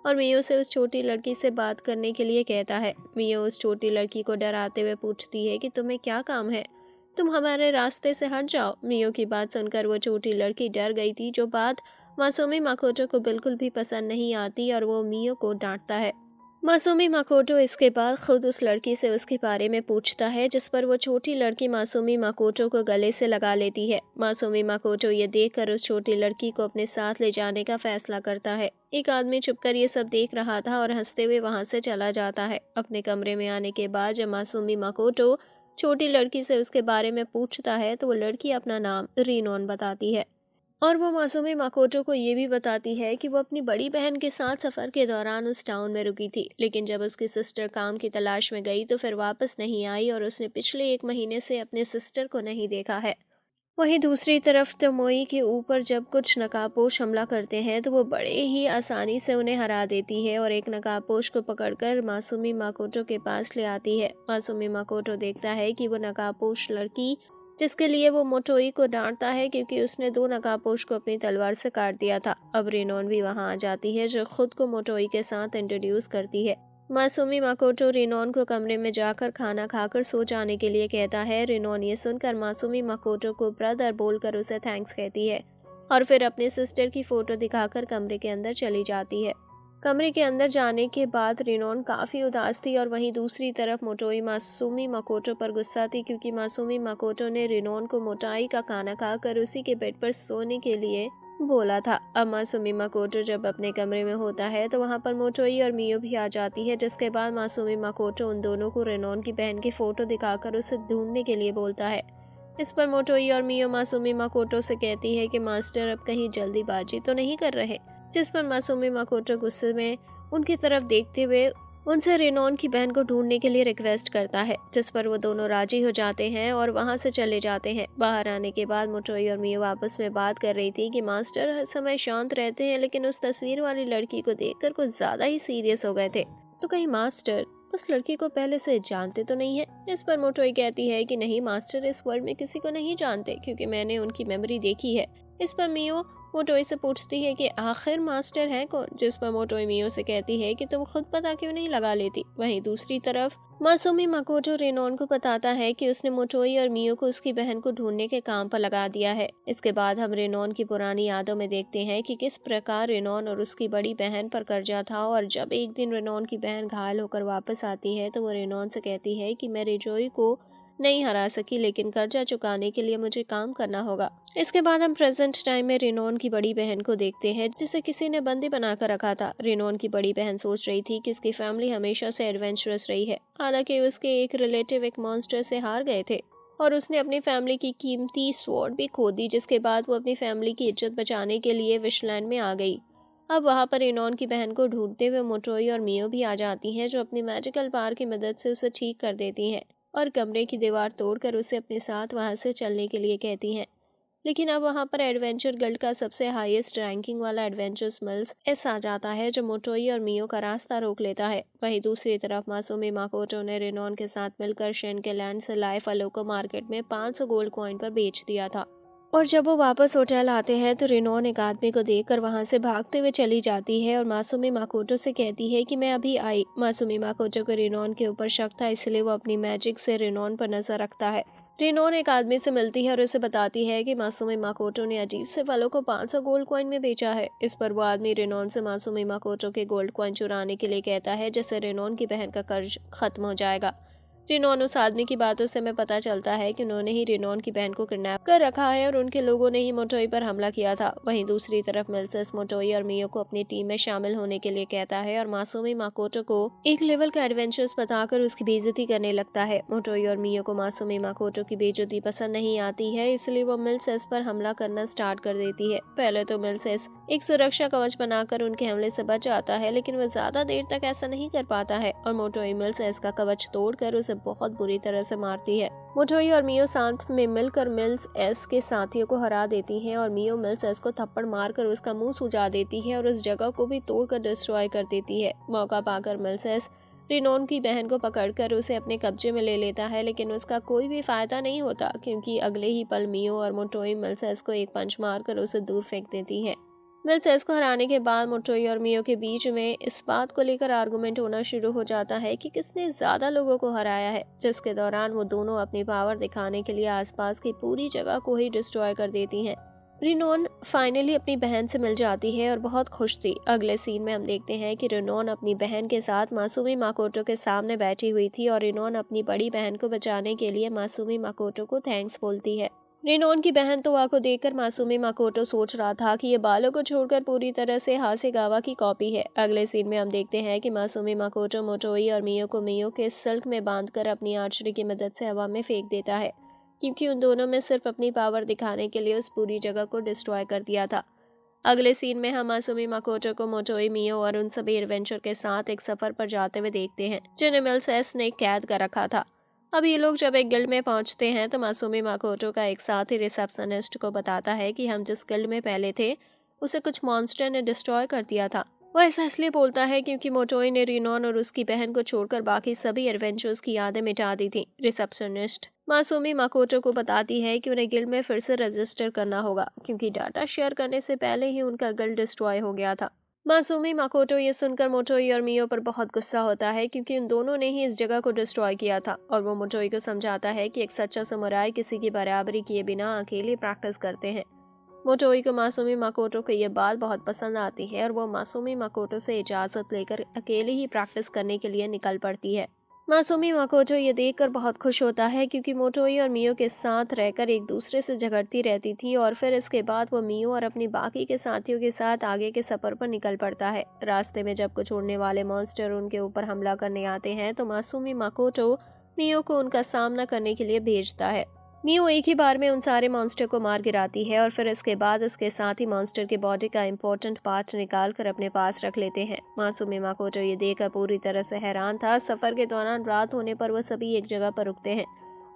और मियो से उस छोटी लड़की से बात करने के लिए कहता है। मियो उस छोटी लड़की को डराते हुए पूछती है कि तुम्हें क्या काम है, तुम हमारे रास्ते से हट जाओ। मियो की बात सुनकर वो छोटी लड़की डर गई थी, जो बात मासूमी माकोटो को बिल्कुल भी पसंद नहीं आती और वो मियो को डांटता है। मासूमी माकोटो इसके बाद खुद उस लड़की से उसके बारे में पूछता है, जिस पर वो छोटी लड़की मासूमी माकोटो को गले से लगा लेती है। मासूमी माकोटो ये देखकर उस छोटी लड़की को अपने साथ ले जाने का फैसला करता है। एक आदमी छुपकर ये सब देख रहा था और हंसते हुए वहां से चला जाता है। अपने कमरे में आने के बाद जब मासूमी माकोटो छोटी लड़की से उसके बारे में पूछता है तो वो लड़की अपना नाम रिनोन बताती है और वो मासूमी माकोटो को ये भी बताती है कि वो अपनी बड़ी बहन के साथ सफ़र के दौरान उस टाउन में रुकी थी, लेकिन जब उसकी सिस्टर काम की तलाश में गई तो फिर वापस नहीं आई और उसने पिछले 1 महीने से अपने सिस्टर को नहीं देखा है। वहीं दूसरी तरफ तमोई के ऊपर जब कुछ नकाबपोश हमला करते हैं तो वो बड़े ही आसानी से उन्हें हरा देती है और एक नकाबपोश को पकड़कर मासूमी माकोटो के पास ले आती है। मासूमी माकोटो देखता है कि वो नकाबपोश लड़की जिसके लिए वो मोटोई को डांटता है क्योंकि उसने 2 नकाबपोश को अपनी तलवार से काट दिया था। अब रिनोन भी वहां आ जाती है जो खुद को मोटोई के साथ इंट्रोड्यूस करती है। मासूमी माकोटो रिनोन को कमरे में जाकर खाना खाकर सो जाने के लिए कहता है। रिनोन ये सुनकर मासूमी माकोटो को ब्रदर बोलकर उसे थैंक्स कहती है और फिर अपने सिस्टर की फोटो दिखाकर कमरे के अंदर चली जाती है। कमरे के अंदर जाने के बाद रिनोन काफ़ी उदास थी और वहीं दूसरी तरफ मोटोई मासूमी माकोटो पर गुस्सा थी क्योंकि मासूमी माकोटो ने रिनोन को मोटाई का खाना खाकर उसी के बेड पर सोने के लिए बोला था। अब मासूमी माकोटो जब अपने कमरे में होता है तो वहाँ पर मोटोई और मियो भी आ जाती है, जिसके बाद मासूमी माकोटो उन दोनों को रेनॉन की बहन की फोटो दिखाकर उसे ढूंढने के लिए बोलता है। इस पर मोटोई और मियो मासूमी माकोटो से कहती है कि मास्टर अब कहीं जल्दीबाजी तो नहीं कर रहे, जिस पर मासूमी माकोटो गुस्से में उनकी तरफ देखते हुए उनसे रेनॉन की बहन को ढूंढने के लिए रिक्वेस्ट करता है, जिस पर वो दोनों राजी हो जाते हैं और वहां से चले जाते हैं। बाहर आने के बाद मोटोई और मियो आपस में बात कर रही थी कि मास्टर हर समय शांत रहते हैं, लेकिन उस तस्वीर वाली लड़की को देखकर कुछ ज्यादा ही सीरियस हो गए थे। तो कहीं मास्टर उस लड़की को पहले से जानते तो नहीं है? इस पर मोटोई कहती है कि नहीं, मास्टर इस वर्ल्ड में किसी को नहीं जानते, क्योंकि मैंने उनकी मेमोरी देखी है। इस पर मियो मोटोई से पूछती है कि आखिर मास्टर है कौन, जिस पर मोटोई मियो से कहती है कि तुम खुद पता क्यों नहीं लगा लेती। वहीं दूसरी तरफ मासूमी माकोटो रेनॉन को बताता है कि उसने मोटोई और मियो को उसकी बहन को ढूंढने के काम पर लगा दिया है। इसके बाद हम रेनॉन की पुरानी यादों में देखते हैं कि किस प्रकार रेनॉन और उसकी बड़ी बहन पर कर्जा था, और जब एक दिन रेनॉन की बहन घायल होकर वापस आती है तो वो रेनॉन से कहती है कि मैं रिजोई को नहीं हरा सकी, लेकिन कर्जा चुकाने के लिए मुझे काम करना होगा। इसके बाद हम प्रेजेंट टाइम में रेनॉन की बड़ी बहन को देखते हैं, जिसे किसी ने बंदी बनाकर रखा था। रेनॉन की बड़ी बहन सोच रही थी कि उसकी फैमिली हमेशा से एडवेंचरस रही है, हालांकि उसके एक रिलेटिव एक मॉन्स्टर से हार गए थे और उसने अपनी फैमिली की कीमती स्वॉर्ड भी खो दी, जिसके बाद वो अपनी फैमिली की इज्जत बचाने के लिए विशलैंड में आ गई। अब वहाँ पर रेनॉन की बहन को ढूंढते हुए मोटोई और मियो भी आ जाती हैं, जो अपनी मैजिकल पावर की मदद से उसे ठीक कर देती हैं और कमरे की दीवार तोड़कर उसे अपने साथ वहां से चलने के लिए कहती हैं। लेकिन अब वहां पर एडवेंचर गिल्ड का सबसे हाईएस्ट रैंकिंग वाला एडवेंचर्स मिल्स एस आ जाता है, जो मोटोई और मियो का रास्ता रोक लेता है। वहीं दूसरी तरफ मासूमी माकोटो ने रेनॉन के साथ मिलकर शेन के लैंड से लाए फलों को मार्केट में 500 गोल्ड कॉइन पर बेच दिया था। और जब वो वापस होटल आते हैं तो रेनॉन एक आदमी को देखकर वहां से भागते हुए चली जाती है और मासूमी माकोटो से कहती है कि मैं अभी आई। मासूमी माकोटो को रेनॉन के ऊपर शक था, इसलिए वो अपनी मैजिक से रेनॉन पर नजर रखता है। रेनॉन एक आदमी से मिलती है और उसे बताती है कि मासूमी माकोटो ने अजीब से फलों को 500 गोल्ड कॉइन में बेचा है। इस पर वो आदमी रेनॉन से मासूमी माकोटो के गोल्ड कॉइन चुराने के लिए कहता है, जिससे रेनॉन की बहन का कर्ज खत्म हो जाएगा। रेनॉन उस आदमी की बातों से हमें पता चलता है कि उन्होंने ही रेनॉन की बहन को किडनैप कर रखा है और उनके लोगों ने ही मोटोई पर हमला किया था। वहीं दूसरी तरफ मिल्सेस मोटोई और मियो को अपनी टीम में शामिल होने के लिए कहता है और मासूमी माकोटो को एक लेवल का एडवेंचर्स बताकर उसकी बेइज्जती करने लगता है। मोटोई और मियो को मासूमी माकोटो की बेइज्जती पसंद नहीं आती है, इसलिए वो मिल्सेस पर हमला करना स्टार्ट कर देती है। पहले तो मिल्सेस एक सुरक्षा कवच बनाकर उनके हमले से बच जाता है, लेकिन वह ज्यादा देर तक ऐसा नहीं कर पाता है और मोटोई मिल्सेस का कवच तोड़कर उसे बहुत बुरी तरह से मारती है। मोटोई और मियो साथ में मिलकर मिल्स एस के साथियों को हरा देती हैं और मियो मिल्स एस को थप्पड़ मारकर उसका मुंह सुजा देती है और उस जगह को भी तोड़कर डिस्ट्रॉय कर देती है। मौका पाकर मिल्स एस रेनॉन की बहन को पकड़कर उसे अपने कब्जे में ले लेता है, लेकिन उसका कोई भी फायदा नहीं होता, क्योंकि अगले ही पल मियो और मोटोई मिल्स एस को एक पंच मारकर उसे दूर फेंक देती है। मिल्सेस को हराने के बाद मोटोई और मियो के बीच में इस बात को लेकर आर्गुमेंट होना शुरू हो जाता है कि किसने ज्यादा लोगों को हराया है, जिसके दौरान वो दोनों अपनी पावर दिखाने के लिए आसपास की पूरी जगह को ही डिस्ट्रॉय कर देती हैं। रेनॉन फाइनली अपनी बहन से मिल जाती है और बहुत खुश थी। अगले सीन में हम देखते हैं कि रेनॉन अपनी बहन के साथ मासूमी माकोटो के सामने बैठी हुई थी और रेनॉन अपनी बड़ी बहन को बचाने के लिए मासूमी माकोटो को थैंक्स बोलती है। रेनॉन की बहन तोआ को देखकर मासूमी माकोटो सोच रहा था कि ये बालों को छोड़कर पूरी तरह से हासेगावा की कॉपी है। अगले सीन में हम देखते हैं कि मासूमी माकोटो मोटोई और मियो को मियो के सिल्क में बांधकर अपनी आर्चरी की मदद से हवा में फेंक देता है, क्योंकि उन दोनों में सिर्फ अपनी पावर दिखाने के लिए उस पूरी जगह को डिस्ट्रॉय कर दिया था। अगले सीन में हम मासूमी माकोटो को मोटोई, मियो और उन सभी एडवेंचर के साथ एक सफर पर जाते हुए देखते हैं, जिन्हें मिल्सेस ने कैद कर रखा था। अब ये लोग जब एक गिल्ड में पहुंचते हैं तो मासूमी माकोटो का एक साथी रिसेप्शनिस्ट को बताता है कि हम जिस गिल्ड में पहले थे उसे कुछ मॉन्स्टर ने डिस्ट्रॉय कर दिया था। वह ऐसा इसलिए बोलता है क्योंकि मोटोई ने रेनॉन और उसकी बहन को छोड़कर बाकी सभी एडवेंचर्स की यादें मिटा दी थी। रिसेप्शनिस्ट मासूमी माकोटो को बताती है कि उन्हें गिल्ड में फिर से रजिस्टर करना होगा, क्योंकि डाटा शेयर करने से पहले ही उनका गिल्ड डिस्ट्रॉय हो गया था। मासूमी माकोटो ये सुनकर मोटोई और मियो पर बहुत गुस्सा होता है, क्योंकि उन दोनों ने ही इस जगह को डिस्ट्रॉय किया था, और वो मोटोई को समझाता है कि एक सच्चा समुराई किसी की बराबरी किए बिना अकेले प्रैक्टिस करते हैं। मोटोई को मासूमी माकोटो को ये बात बहुत पसंद आती है और वो मासूमी माकोटो से इजाज़त लेकर अकेले ही प्रैक्टिस करने के लिए निकल पड़ती है। मासूमी माकोटो ये देखकर बहुत खुश होता है क्योंकि मोटोई और मियो के साथ रहकर एक दूसरे से झगड़ती रहती थी और फिर इसके बाद वो मियो और अपनी बाकी के साथियों के साथ आगे के सफर पर निकल पड़ता है। रास्ते में जब कुछ उड़ने वाले मॉन्स्टर उनके ऊपर हमला करने आते हैं तो मासूमी माकोटो मियो को उनका सामना करने के लिए भेजता है। मियो एक ही बार में उन सारे मॉन्स्टर को मार गिराती है और फिर इसके बाद उसके साथ ही मॉन्स्टर के बॉडी का इम्पोर्टेंट पार्ट निकाल कर अपने पास रख लेते हैं। मासूमी माकोटो ये देखकर पूरी तरह से हैरान था। सफर के दौरान रात होने पर वह सभी एक जगह पर रुकते हैं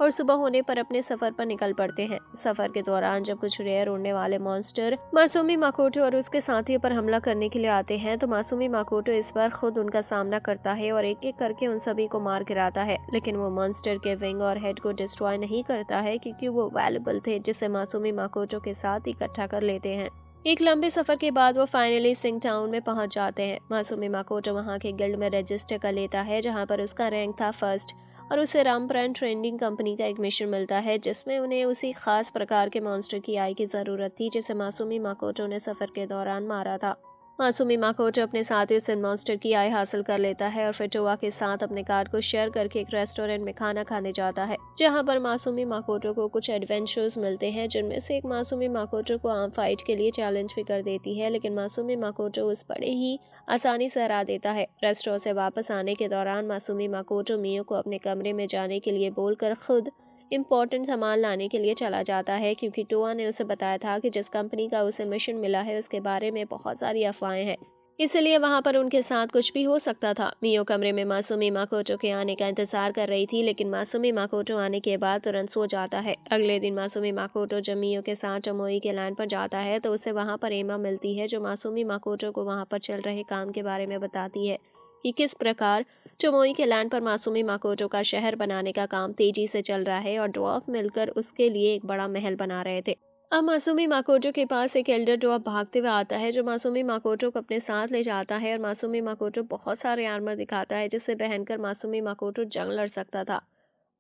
और सुबह होने पर अपने सफर पर निकल पड़ते हैं। सफर के दौरान जब कुछ रेयर उड़ने वाले मॉन्स्टर मासूमी माकोटो और उसके साथियों पर हमला करने के लिए आते हैं तो मासूमी माकोटो इस बार खुद उनका सामना करता है और एक एक करके उन सभी को मार गिराता है। लेकिन वो मॉन्स्टर के विंग और हेड को डिस्ट्रॉय नहीं करता है क्योंकि वो वैल्यूएबल थे, जिसे मासूमी माकोटो के साथ इकट्ठा कर लेते हैं। एक लंबे सफर के बाद वो फाइनली सिंग टाउन में पहुंच जाते हैं। मासूमी माकोटो वहां के गिल्ड में रजिस्टर कर लेता है जहां पर उसका रैंक था फर्स्ट और उसे रामप्रन ट्रेंडिंग कंपनी का एक मिशन मिलता है जिसमें उन्हें उसी खास प्रकार के मॉन्स्टर की आई की जरूरत थी जिसे मासूमी माकोटो ने सफर के दौरान मारा था। मासूमी माकोटो अपने साथियों से मॉन्स्टर की आई हासिल कर लेता है और फिर टोआ के साथ अपने कार को शेयर करके एक रेस्टोरेंट में खाना खाने जाता है जहां पर मासूमी माकोटो को कुछ एडवेंचर्स मिलते हैं जिनमें से एक मासूमी माकोटो को आम फाइट के लिए चैलेंज भी कर देती है, लेकिन मासूमी माकोटो उस बड़े ही आसानी से हरा देता है। रेस्टोरेंट से वापस आने के दौरान मासूमी माकोटो मियो को अपने कमरे में जाने के लिए बोलकर खुद इम्पोर्टेंट सामान लाने के लिए चला जाता है क्योंकि टोआ ने उसे बताया था कि जिस कंपनी का उसे मिशन मिला है उसके बारे में बहुत सारी अफवाहें हैं, इसलिए वहां पर उनके साथ कुछ भी हो सकता था। मियो कमरे में मासूमी माकोटो के आने का इंतजार कर रही थी, लेकिन मासूमी माकोटो आने के बाद तुरंत सो जाता है। अगले दिन मासूमी माकोटो जब मियो के साथ टोमोई के लैंड पर जाता है तो उसे वहां पर एमा मिलती है जो मासूमी माकोटो को वहां पर चल रहे काम के बारे में बताती है कि किस प्रकार टोमोई के लैंड पर मासूमी माकोटो का शहर बनाने का काम तेजी से चल रहा है और ड्वार्फ मिलकर उसके लिए एक बड़ा महल बना रहे थे। अब मासूमी माकोटो के पास एक एल्डर ड्वार्फ भागते हुए आता है जो मासूमी माकोटो को अपने साथ ले जाता है और मासूमी माकोटो बहुत सारे आर्मर दिखाता है जिससे पहनकर मासूमी माकोटो जंग लड़ सकता था।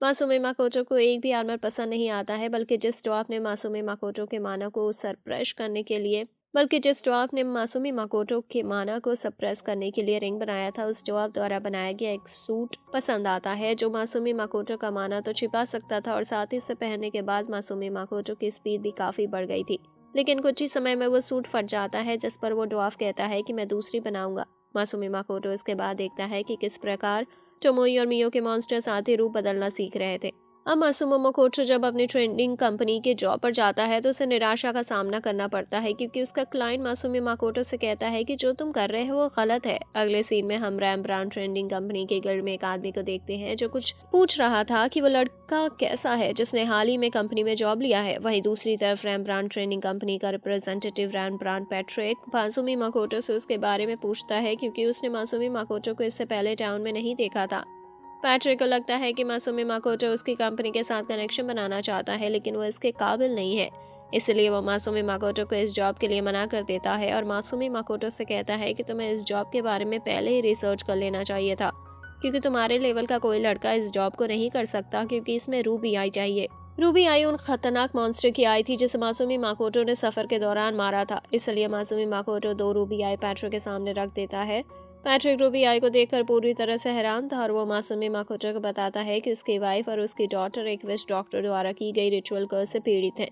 मासूमी माकोटो को एक भी आर्मर पसंद नहीं आता है, बल्कि जिस ड्वार्फ ने मासूमी माकोटो के माना को सप्रेस करने के लिए रिंग बनाया था, उस ड्वार्फ द्वारा बनाया गया एक सूट पसंद आता है जो मासूमी माकोटो का माना तो छिपा सकता था और साथ ही इसे पहनने के बाद मासूमी माकोटो की स्पीड भी काफी बढ़ गई थी। लेकिन कुछ ही समय में वो सूट फट जाता है जिस पर वो ड्वार्फ कहता है कि मैं दूसरी बनाऊंगा। मासूमी माकोटो इसके बाद देखता है कि किस प्रकार टोमोई और मियो के मॉन्स्टर साथ ही रूप बदलना सीख रहे थे। अब मासूमी माकोटो जब अपनी ट्रेंडिंग कंपनी के जॉब पर जाता है तो उसे निराशा का सामना करना पड़ता है क्योंकि उसका क्लाइंट मासूमी माकोटो से कहता है कि जो तुम कर रहे हो वो गलत है। अगले सीन में हम रैमब्रांड ट्रेंडिंग कंपनी के गिल्ड में एक आदमी को देखते हैं जो कुछ पूछ रहा था कि वो लड़का कैसा है जिसने हाल ही में कंपनी में जॉब लिया है। वहीं दूसरी तरफ रैमब्रांड ट्रेंडिंग कंपनी का रिप्रेजेंटेटिव रैमब्रांड पैट्रिक मासूमी माकोटो से उसके बारे में पूछता है क्योंकि उसने मासूमी माकोटो को इससे पहले टाउन में नहीं देखा था। पैट्रिक को लगता है कि मासूमी माकोटो उसकी कंपनी के साथ कनेक्शन बनाना चाहता है, लेकिन वो इसके काबिल नहीं है, इसलिए वो मासूमी माकोटो को इस जॉब के लिए मना कर देता है और मासूमी माकोटो से कहता है कि तुम्हें इस जॉब के बारे में पहले ही रिसर्च कर लेना चाहिए था क्योंकि तुम्हारे लेवल का कोई लड़का इस जॉब को नहीं कर सकता क्योंकि इसमें रूबी आई चाहिए। रूबी आई उन खतरनाक मॉन्स्टर की आई थी जिसे मासूमी माकोटो ने सफर के दौरान मारा था, इसलिए मासूमी माकोटो 2 रूबी आई पैट्रिक के सामने रख देता है। पैट्रिक रूबी आई को देखकर पूरी तरह से हैरान था और वो मासूमी माकोटो को बताता है कि उसकी वाइफ और उसकी डॉटर एक विश डॉक्टर द्वारा की गई रिचुअल कर्स से पीड़ित हैं,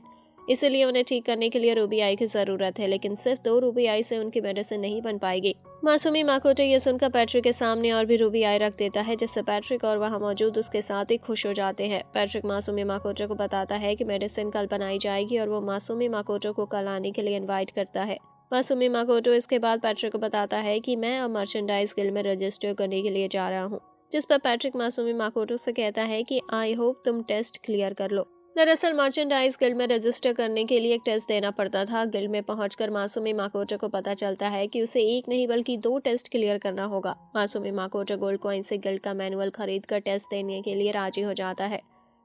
इसलिए उन्हें ठीक करने के लिए रूबी आई की जरूरत है, लेकिन सिर्फ 2 रूबी आई से उनकी मेडिसिन नहीं बन पाएगी। मासूमी माकोटो ये सुनकर पैट्रिक के सामने और भी रूबी आई रख देता है जिससे पैट्रिक और वहां मौजूद उसके साथ ही खुश हो जाते हैं। पैट्रिक मासूमी माकोटो को बताता है कि मेडिसिन कल बनाई जाएगी और वो मासूमी माकोटो को कल आने के लिए इन्वाइट करता है। मासूमी माकोटो इसके बाद पैट्रिक को बताता है कि मैं अब मर्चेंडाइज गिल्ड में रजिस्टर करने के लिए जा रहा हूँ, जिस पर पैट्रिक मासूमी माकोटो से कहता है कि आई होप तुम टेस्ट क्लियर कर लो। दरअसल मर्चेंडाइज गिल्ड में रजिस्टर करने के लिए एक टेस्ट देना पड़ता था। गिल्ड में पहुंचकर मासूमी माकोटो को पता चलता है कि उसे एक नहीं बल्कि 2 टेस्ट क्लियर करना होगा। मासूमी माकोटो गोल्ड कॉइन से गिल्ड का मैनुअल खरीद कर टेस्ट देने के लिए राजी हो जाता है।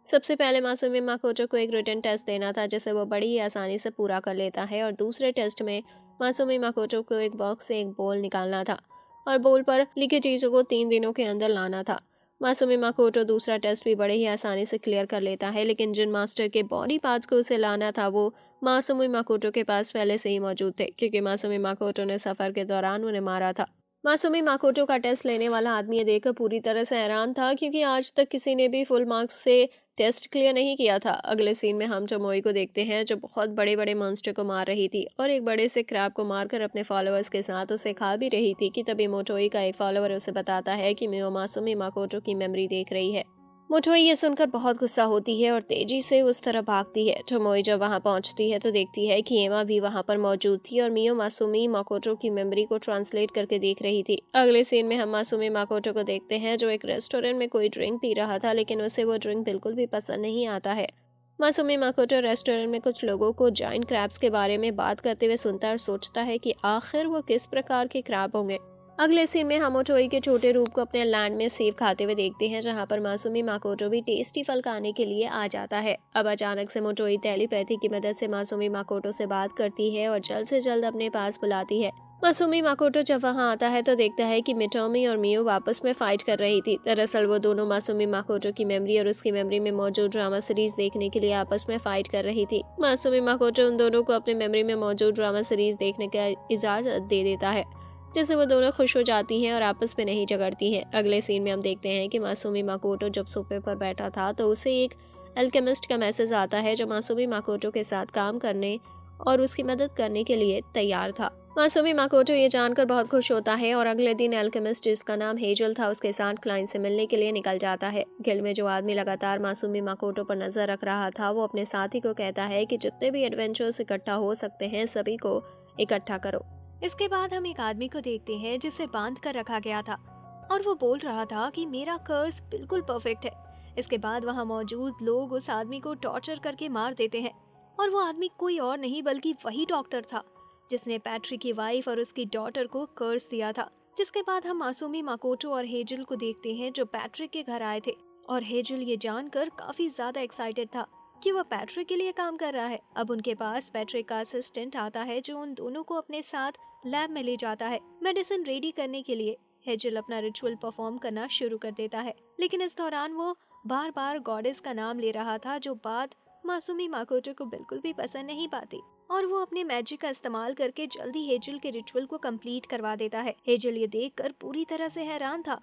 सबसे पहले मासूमी माकोटो को एक रिटन टेस्ट देना था जिसे वो बड़ी ही आसानी से पूरा कर लेता है और दूसरे टेस्ट में मासूमी माकोटो को एक बॉक्स से एक बॉल निकालना था और बॉल पर लिखी चीज़ों को 3 दिनों के अंदर लाना था। मासूमी माकोटो दूसरा टेस्ट भी बड़े ही आसानी से क्लियर कर लेता है, लेकिन जिन मास्टर के बॉडी पार्ट्स को उसे लाना था वो मासूमी माकोटो के पास पहले से ही मौजूद थे क्योंकि मासूमी माकोटो ने सफ़र के दौरान उन्हें मारा था। मासूमी माकोटो का टेस्ट लेने वाला आदमी ये देखकर पूरी तरह से हैरान था, क्योंकि आज तक किसी ने भी फुल मार्क्स से टेस्ट क्लियर नहीं किया था। अगले सीन में हम टोमोई को देखते हैं, जो बहुत बड़े बड़े मॉन्स्टर को मार रही थी और एक बड़े से क्रैब को मारकर अपने फॉलोअर्स के साथ उसे खा भी रही थी कि तभी मोटोई का एक फॉलोअर उसे बताता है कि मियो मासूमी माकोटो की मेमोरी देख रही है। मोटोई ये सुनकर बहुत गुस्सा होती है और तेजी से उस तरफ भागती है। टोमोई जब वहां पहुंचती है तो देखती है कि एमा भी वहां पर मौजूद थी और मियो मासूमी माकोटो की मेमोरी को ट्रांसलेट करके देख रही थी। अगले सीन में हम मासूमी माकोटो को देखते हैं, जो एक रेस्टोरेंट में कोई ड्रिंक पी रहा था, लेकिन उसे वो ड्रिंक बिल्कुल भी पसंद नहीं आता है। मासूमी माकोटो रेस्टोरेंट में कुछ लोगों को जाइंट क्रैब्स के बारे में बात करते हुए सुनता है और सोचता है कि आखिर वो किस प्रकार के क्रैब होंगे। अगले सीन में हम मोटोई के छोटे रूप को अपने लैंड में सेब खाते हुए देखते हैं, जहां पर मासूमी माकोटो भी टेस्टी फल खाने के लिए आ जाता है। अब अचानक से मोटोई टेलीपैथी की मदद से मासूमी माकोटो से बात करती है और जल्द से जल्द अपने पास बुलाती है। मासूमी माकोटो जब वहां आता है तो देखता है कि मिटोमी और मियो आपस में फाइट कर रही थी। दरअसल वो दोनों मासूमी माकोटो की मेमोरी और उसकी मेमोरी में मौजूद ड्रामा सीरीज देखने के लिए आपस में फाइट कर रही थी। मासूमी माकोटो उन दोनों को अपनी मेमोरी में मौजूद ड्रामा सीरीज देखने की इजाजत दे देता है, जिससे वो दोनों खुश हो जाती हैं और आपस में नहीं झगड़ती हैं। अगले सीन में हम देखते हैं कि मासूमी माकोटो जब सोफे पर बैठा था तो उसे एक अल्केमिस्ट का मैसेज आता है, जो मासूमी माकोटो के साथ काम करने और उसकी मदद करने के लिए तैयार था। मासूमी माकोटो ये जानकर बहुत खुश होता है और अगले दिन अल्केमिस्ट, जिसका नाम हेजल था, उसके साथ क्लाइंट से मिलने के लिए निकल जाता है। गिल्ड में जो आदमी लगातार मासूमी माकोटो पर नजर रख रहा था, वो अपने साथी को कहता है कि जितने भी एडवेंचर्स इकट्ठा हो सकते हैं सभी को इकट्ठा करो। इसके बाद हम एक आदमी को देखते हैं जिसे बांध कर रखा गया था और वो बोल रहा था कि मेरा कर्स बिल्कुल परफेक्ट है। इसके बाद वहाँ मौजूद लोग उस आदमी को टॉर्चर करके मार देते हैं और वो आदमी कोई और नहीं बल्कि वही डॉक्टर था जिसने पैट्रिक की वाइफ और उसकी डॉटर को कर्स दिया था। जिसके बाद हम मासूमी माकोटो और हेजल को देखते हैं, जो पैट्रिक के घर आए थे और हेजल ये जानकर काफी ज्यादा एक्साइटेड था कि वह पैट्रिक के लिए काम कर रहा है। अब उनके पास पैट्रिक का असिस्टेंट आता है, जो उन दोनों को अपने साथ लैब में ले जाता है मेडिसिन रेडी करने के लिए। हेजल अपना रिचुअल परफॉर्म करना शुरू कर देता है, लेकिन इस दौरान वो बार बार गॉडेस का नाम ले रहा था, जो बात मासूमी माकोटो को बिल्कुल भी पसंद नहीं पाती और वो अपने मैजिक का इस्तेमाल करके जल्दी हेजल के रिचुअल को कंप्लीट करवा देता है। हेजल ये देखकर पूरी तरह से हैरान था।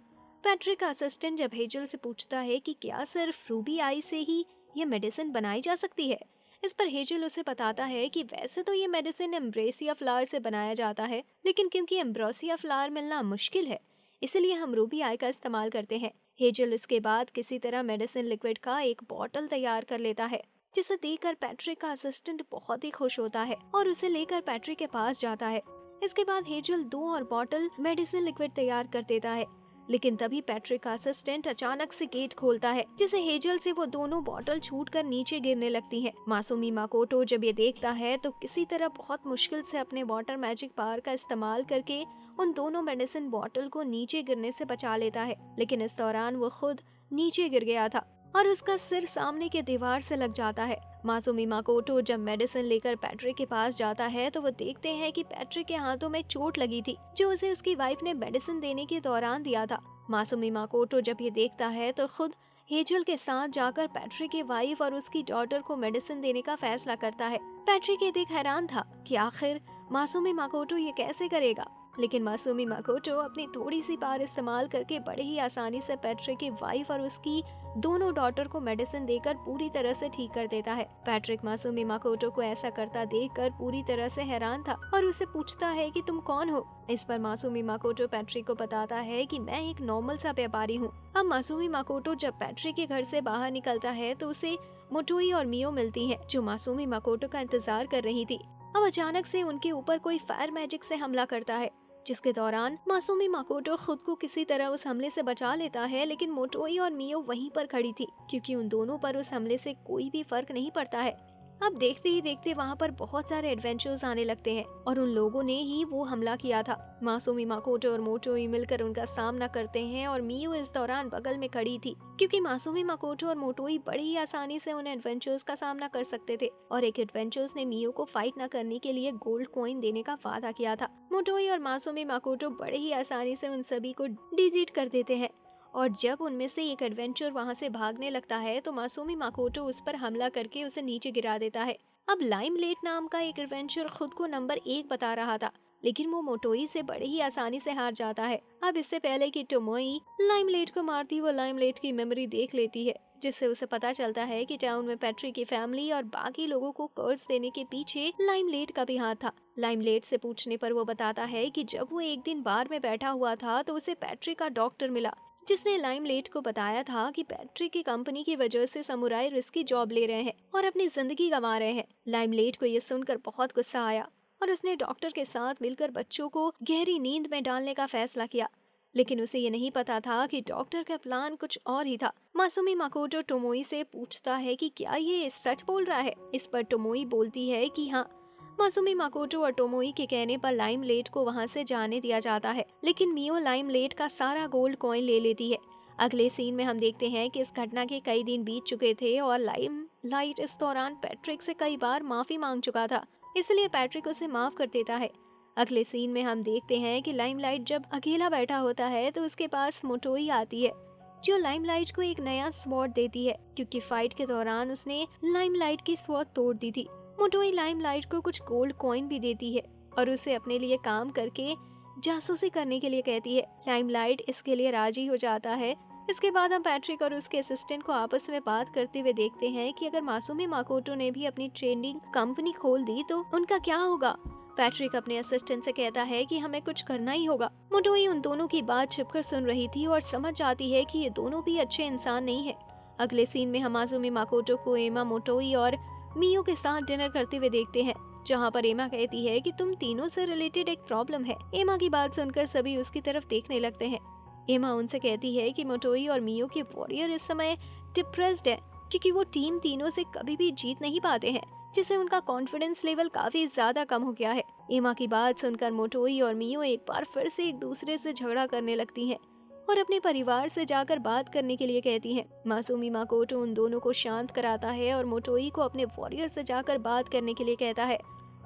पैट्रिक का असिस्टेंट जब हेजल से पूछता है कि क्या सिर्फ रूबी आई से ही ये मेडिसिन बनाई जा सकती है, इस पर हेजल उसे बताता है कि वैसे तो ये मेडिसिन एम्ब्रेसिया फ्लावर से बनाया जाता है, लेकिन क्योंकि एम्ब्रोसिया फ्लावर मिलना मुश्किल है, इसलिए हम रूबी आई का इस्तेमाल करते हैं। हेजल इसके बाद किसी तरह मेडिसिन लिक्विड का एक बॉटल तैयार कर लेता है, जिसे देखकर पैट्रिक का असिस्टेंट बहुत ही खुश होता है और उसे लेकर पैट्रिक के पास जाता है। इसके बाद हेजल 2 और बॉटल मेडिसिन लिक्विड तैयार कर देता है, लेकिन तभी पैट्रिक का असिस्टेंट अचानक से गेट खोलता है, जिसे हेजल से वो दोनों बॉटल छूटकर नीचे गिरने लगती हैं। मासूमी माकोटो जब ये देखता है तो किसी तरह बहुत मुश्किल से अपने वाटर मैजिक पावर का इस्तेमाल करके उन दोनों मेडिसिन बॉटल को नीचे गिरने से बचा लेता है, लेकिन इस दौरान वो खुद नीचे गिर गया था और उसका सिर सामने के दीवार से लग जाता है। मासूमी माकोटो जब मेडिसिन लेकर पैट्रिक के पास जाता है तो वो देखते हैं कि पैट्रिक के हाथों में चोट लगी थी, जो उसे उसकी वाइफ ने मेडिसिन देने के दौरान दिया था। मासूमी माकोटो जब ये देखता है तो खुद हेजल के साथ जाकर पैट्रिक की वाइफ और उसकी डॉटर को मेडिसिन देने का फैसला करता है। पैट्रिक ये देख हैरान था कि आखिर मासूमी माकोटो ये कैसे करेगा, लेकिन मासूमी माकोटो अपनी थोड़ी सी पावर इस्तेमाल करके बड़े ही आसानी से पैट्रिक की वाइफ और उसकी दोनों डॉटर को मेडिसिन देकर पूरी तरह से ठीक कर देता है। पैट्रिक मासूमी माकोटो को ऐसा करता देखकर पूरी तरह से हैरान था और उसे पूछता है कि तुम कौन हो। इस पर मासूमी माकोटो पैट्रिक को बताता है कि मैं एक नॉर्मल सा व्यापारी हूँ। अब मासूमी माकोटो जब पैट्रिक के घर से बाहर निकलता है तो उसे मोटोई और मियो मिलती है, जो मासूमी माकोटो का इंतजार कर रही थी। अब अचानक से उनके ऊपर कोई फायर मैजिक से हमला करता है, जिसके दौरान मासूमी माकोटो खुद को किसी तरह उस हमले से बचा लेता है, लेकिन मोटोई और मियो वहीं पर खड़ी थी, क्योंकि उन दोनों पर उस हमले से कोई भी फर्क नहीं पड़ता है। अब देखते ही देखते वहाँ पर बहुत सारे एडवेंचर्स आने लगते हैं और उन लोगों ने ही वो हमला किया था। मासूमी माकोटो और मोटोई मिलकर उनका सामना करते हैं और मियो इस दौरान बगल में खड़ी थी, क्योंकि मासूमी माकोटो और मोटोई बड़ी ही आसानी से उन एडवेंचर्स का सामना कर सकते थे और एक एडवेंचर्स ने मियो को फाइट न करने के लिए गोल्ड कॉइन देने का वादा किया था। मोटोई और मासूमी माकोटो बड़े ही आसानी से उन सभी को डिलीट कर देते हैं और जब उनमें से एक एडवेंचर वहां से भागने लगता है तो मासूमी माकोटो उस पर हमला करके उसे नीचे गिरा देता है। अब लाइमलेट नाम का एक एडवेंचर खुद को नंबर 1 बता रहा था, लेकिन वो मोटोई से बड़े ही आसानी से हार जाता है। अब इससे पहले कि टोमोई लाइमलाइट को मारती, वो लाइमलाइट की मेमोरी देख लेती है, जिससे उसे पता चलता है कि टाउन में पैट्रिक की फैमिली और बाकी लोगों को कर्ज देने के पीछे लाइमलाइट का भी हाथ था। लाइमलाइट से पूछने पर वो बताता है कि जब वो एक दिन बार में बैठा हुआ था तो उसे पैट्रिक का डॉक्टर मिला, जिसने लाइमलाइट को बताया था कि पैट्रिक की कंपनी की वजह से समुराई रिस्की जॉब ले रहे हैं और अपनी जिंदगी गंवा रहे हैं। लाइमलाइट को ये सुनकर बहुत गुस्सा आया और उसने डॉक्टर के साथ मिलकर बच्चों को गहरी नींद में डालने का फैसला किया, लेकिन उसे ये नहीं पता था कि डॉक्टर का प्लान कुछ और ही था। मासुमी माकोटो टोमोई से पूछता है कि क्या ये सच बोल रहा है। इस पर टोमोई बोलती है कि हाँ। मासुमी माकोटो और टोमोई के कहने पर लाइमलाइट को वहाँ से जाने दिया जाता है, लेकिन मियो लाइमलाइट का सारा गोल्ड कॉइन ले लेती है। अगले सीन में हम देखते हैं कि इस घटना के कई दिन बीत चुके थे और लाइमलाइट इस दौरान पैट्रिक से कई बार माफी मांग चुका था, इसलिए पैट्रिक उसे माफ कर देता है। अगले सीन में हम देखते हैं कि लाइमलाइट जब अकेला बैठा होता है तो उसके पास मोटोई आती है, जो लाइमलाइट को एक नया स्वॉर्ड देती है, क्योंकि फाइट के दौरान उसने लाइमलाइट की स्वॉर्ड तोड़ दी थी। मोटोई लाइमलाइट को कुछ गोल्ड कॉइन भी देती है और उसे अपने लिए काम करके जासूसी करने के लिए कहती है। लाइमलाइट इसके लिए राजी हो जाता है। इसके बाद हम पैट्रिक और उसके असिस्टेंट को आपस में बात करते हुए देखते हैं कि अगर मासुमी माकोटो ने भी अपनी ट्रेनिंग कंपनी खोल दी तो उनका क्या होगा। पैट्रिक अपने असिस्टेंट से कहता है कि हमें कुछ करना ही होगा। मोटोई उन दोनों की बात छिपकर सुन रही थी और समझ जाती है कि ये दोनों भी अच्छे इंसान नहीं है। अगले सीन में हम मासुमी माकोटो को एमा, मोटोई और मियो के साथ डिनर करते हुए देखते हैं, जहाँ पर एमा कहती है कि तुम तीनों से रिलेटेड एक प्रॉब्लम है। एमा की बात सुनकर सभी उसकी तरफ देखने लगते हैं। एमा उनसे कहती है कि मोटोई और मियो के वॉरियर इस समय डिप्रेस्ड है, क्योंकि वो टीम तीनों से कभी भी जीत नहीं पाते हैं, जिससे उनका कॉन्फिडेंस लेवल काफी ज्यादा कम हो गया है। एमा की बात सुनकर मोटोई और मियो एक बार फिर से एक दूसरे से झगड़ा करने लगती हैं और अपने परिवार से जाकर बात करने के लिए कहती हैं। मासुमी माकोटो उन दोनों को शांत कराता है और मोटोई को अपने वॉरियर से जाकर बात करने के लिए कहता है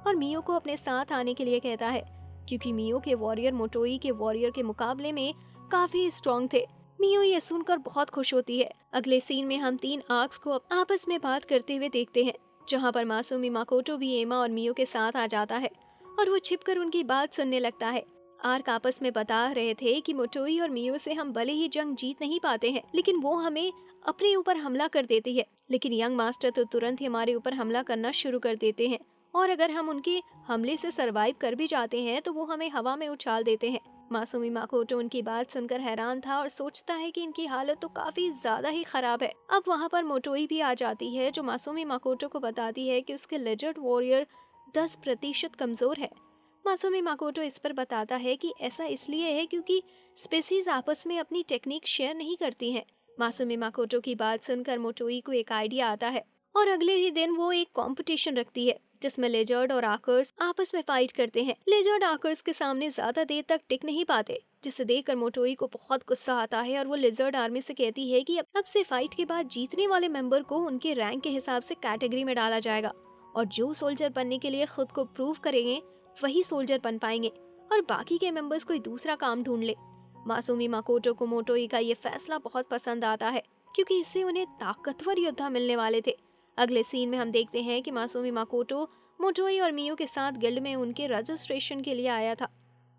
और मियो को अपने साथ आने के लिए कहता है, क्योंकि मियो के वॉरियर मोटोई के वॉरियर के मुकाबले में काफी स्ट्रॉन्ग थे। मियो ये सुनकर बहुत खुश होती है। अगले सीन में हम तीन आर्क्स को आपस में बात करते हुए देखते हैं, जहाँ पर मासुमी माकोटो भी एमा और मियो के साथ आ जाता है और वो छिपकर उनकी बात सुनने लगता है। आर्क आपस में बता रहे थे कि मोटोई और मियो से हम भले ही जंग जीत नहीं पाते हैं, लेकिन वो हमें अपने ऊपर हमला कर देती है, लेकिन यंग मास्टर तो तुरंत ही हमारे ऊपर हमला करना शुरू कर देते हैं और अगर हम उनके हमले से सरवाइव कर भी जाते हैं तो वो हमें हवा में उछाल देते हैं। मासुमी माकोटो उनकी बात सुनकर हैरान था और सोचता है कि इनकी हालत तो काफी ज्यादा ही खराब है। अब वहाँ पर मोटोई भी आ जाती है, जो मासुमी माकोटो को बताती है कि उसके लेजर्ड वॉरियर 10% कमजोर है। मासुमी माकोटो इस पर बताता है कि ऐसा इसलिए है क्योंकि स्पीसीज आपस में अपनी टेक्निक शेयर नहीं करती हैं। मासुमी माकोटो की बात सुनकर मोटोई को एक आइडिया आता है और अगले ही दिन वो एक कंपटीशन रखती है, जिसमें लेजर्ड और आकर्स आपस में फाइट करते हैं। लेजर्ड आकर्स के सामने ज्यादा देर तक टिक नहीं पाते, जिसे देखकर मोटोई को बहुत गुस्सा आता है और वो लेजर्ड आर्मी से कहती है कि अब से फाइट के बाद जीतने वाले मेंबर को उनके रैंक के हिसाब से कैटेगरी में डाला जाएगा और जो सोल्जर बनने के लिए खुद को प्रूव करेंगे वही सोल्जर बन पाएंगे और बाकी के मेंबर्स कोई दूसरा काम ढूंढ ले। मासुमी माकोटो को मोटोई का ये फैसला बहुत पसंद आता है, क्योंकि इससे उन्हें ताकतवर योद्धा मिलने वाले थे। अगले सीन में हम देखते हैं कि मासुमी माकोटो मोटोई और मियो के साथ गिल्ड में उनके रजिस्ट्रेशन के लिए आया था।